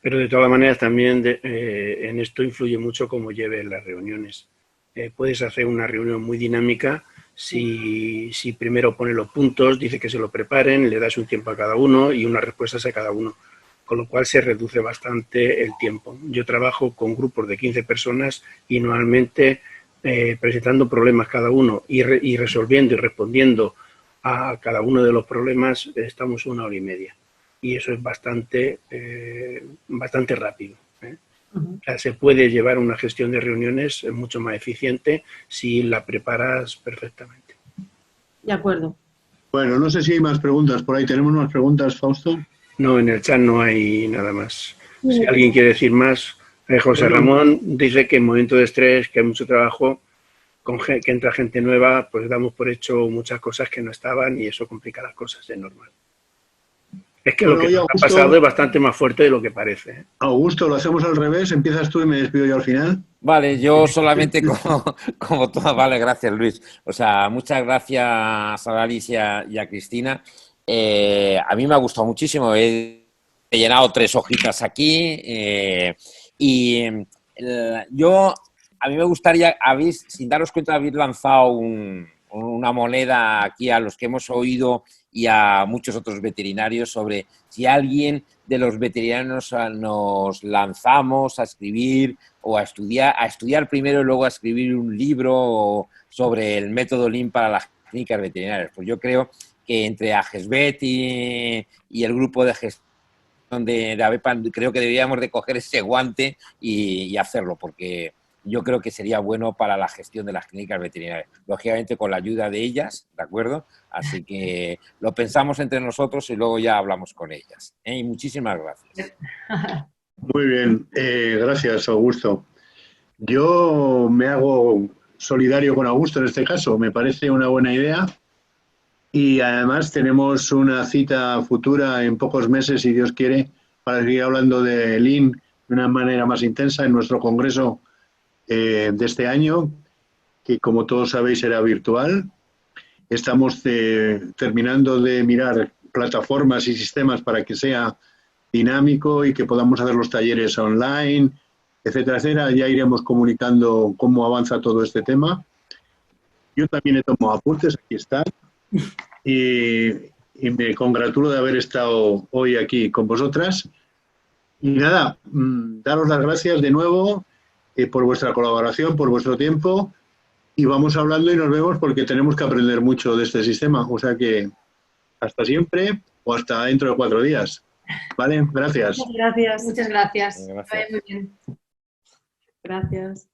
Pero de todas maneras también en esto influye mucho cómo lleves las reuniones. Puedes hacer una reunión muy dinámica si primero pone los puntos, dice que se lo preparen, le das un tiempo a cada uno y unas respuestas a cada uno, con lo cual se reduce bastante el tiempo. Yo trabajo con grupos de 15 personas y normalmente presentando problemas cada uno y resolviendo y respondiendo a cada uno de los problemas estamos 1 hora y media. Y eso es bastante rápido. O sea, se puede llevar una gestión de reuniones mucho más eficiente si la preparas perfectamente. De acuerdo. Bueno, no sé si hay más preguntas por ahí. ¿Tenemos más preguntas, Fausto? No, en el chat no hay nada más. Si alguien quiere decir más, José Ramón dice que en momentos de estrés, que hay mucho trabajo, que entra gente nueva, pues damos por hecho muchas cosas que no estaban y eso complica las cosas, es normal. Es que Bueno, lo que nos ha pasado es bastante más fuerte de lo que parece, ¿eh? Augusto, lo hacemos al revés. Empiezas tú y me despido yo al final. Vale, yo solamente como todo, vale, gracias Luis. O sea, muchas gracias a Alicia y a Cristina. A mí me ha gustado muchísimo. He llenado 3 hojitas aquí y a mí me gustaría, sin daros cuenta, habéis lanzado una moneda aquí a los que hemos oído y a muchos otros veterinarios sobre si alguien de los veterinarios nos lanzamos a escribir o a estudiar primero y luego a escribir un libro sobre el método Lean para las clínicas veterinarias. Pues yo creo que entre AGESVET y el grupo de gestión de AVEPA creo que deberíamos de coger ese guante y hacerlo, porque yo creo que sería bueno para la gestión de las clínicas veterinarias, lógicamente con la ayuda de ellas, ¿de acuerdo? Así que lo pensamos entre nosotros y luego ya hablamos con ellas. Y muchísimas gracias. Muy bien, gracias, Augusto. Yo me hago solidario con Augusto en este caso, me parece una buena idea y además tenemos una cita futura en pocos meses, si Dios quiere, para seguir hablando de Lean de una manera más intensa en nuestro congreso de este año, que como todos sabéis será virtual. Estamos terminando de mirar plataformas y sistemas para que sea dinámico y que podamos hacer los talleres online, etcétera, etcétera. Ya iremos comunicando cómo avanza todo este tema. Yo también he tomado apuntes, aquí están, y me congratulo de haber estado hoy aquí con vosotras. Y nada, daros las gracias de nuevo por vuestra colaboración, por vuestro tiempo, y vamos hablando y nos vemos porque tenemos que aprender mucho de este sistema. O sea que hasta siempre o hasta dentro de 4 días. ¿Vale? Gracias. Gracias. Muchas gracias. Gracias. Que vaya muy bien. Gracias.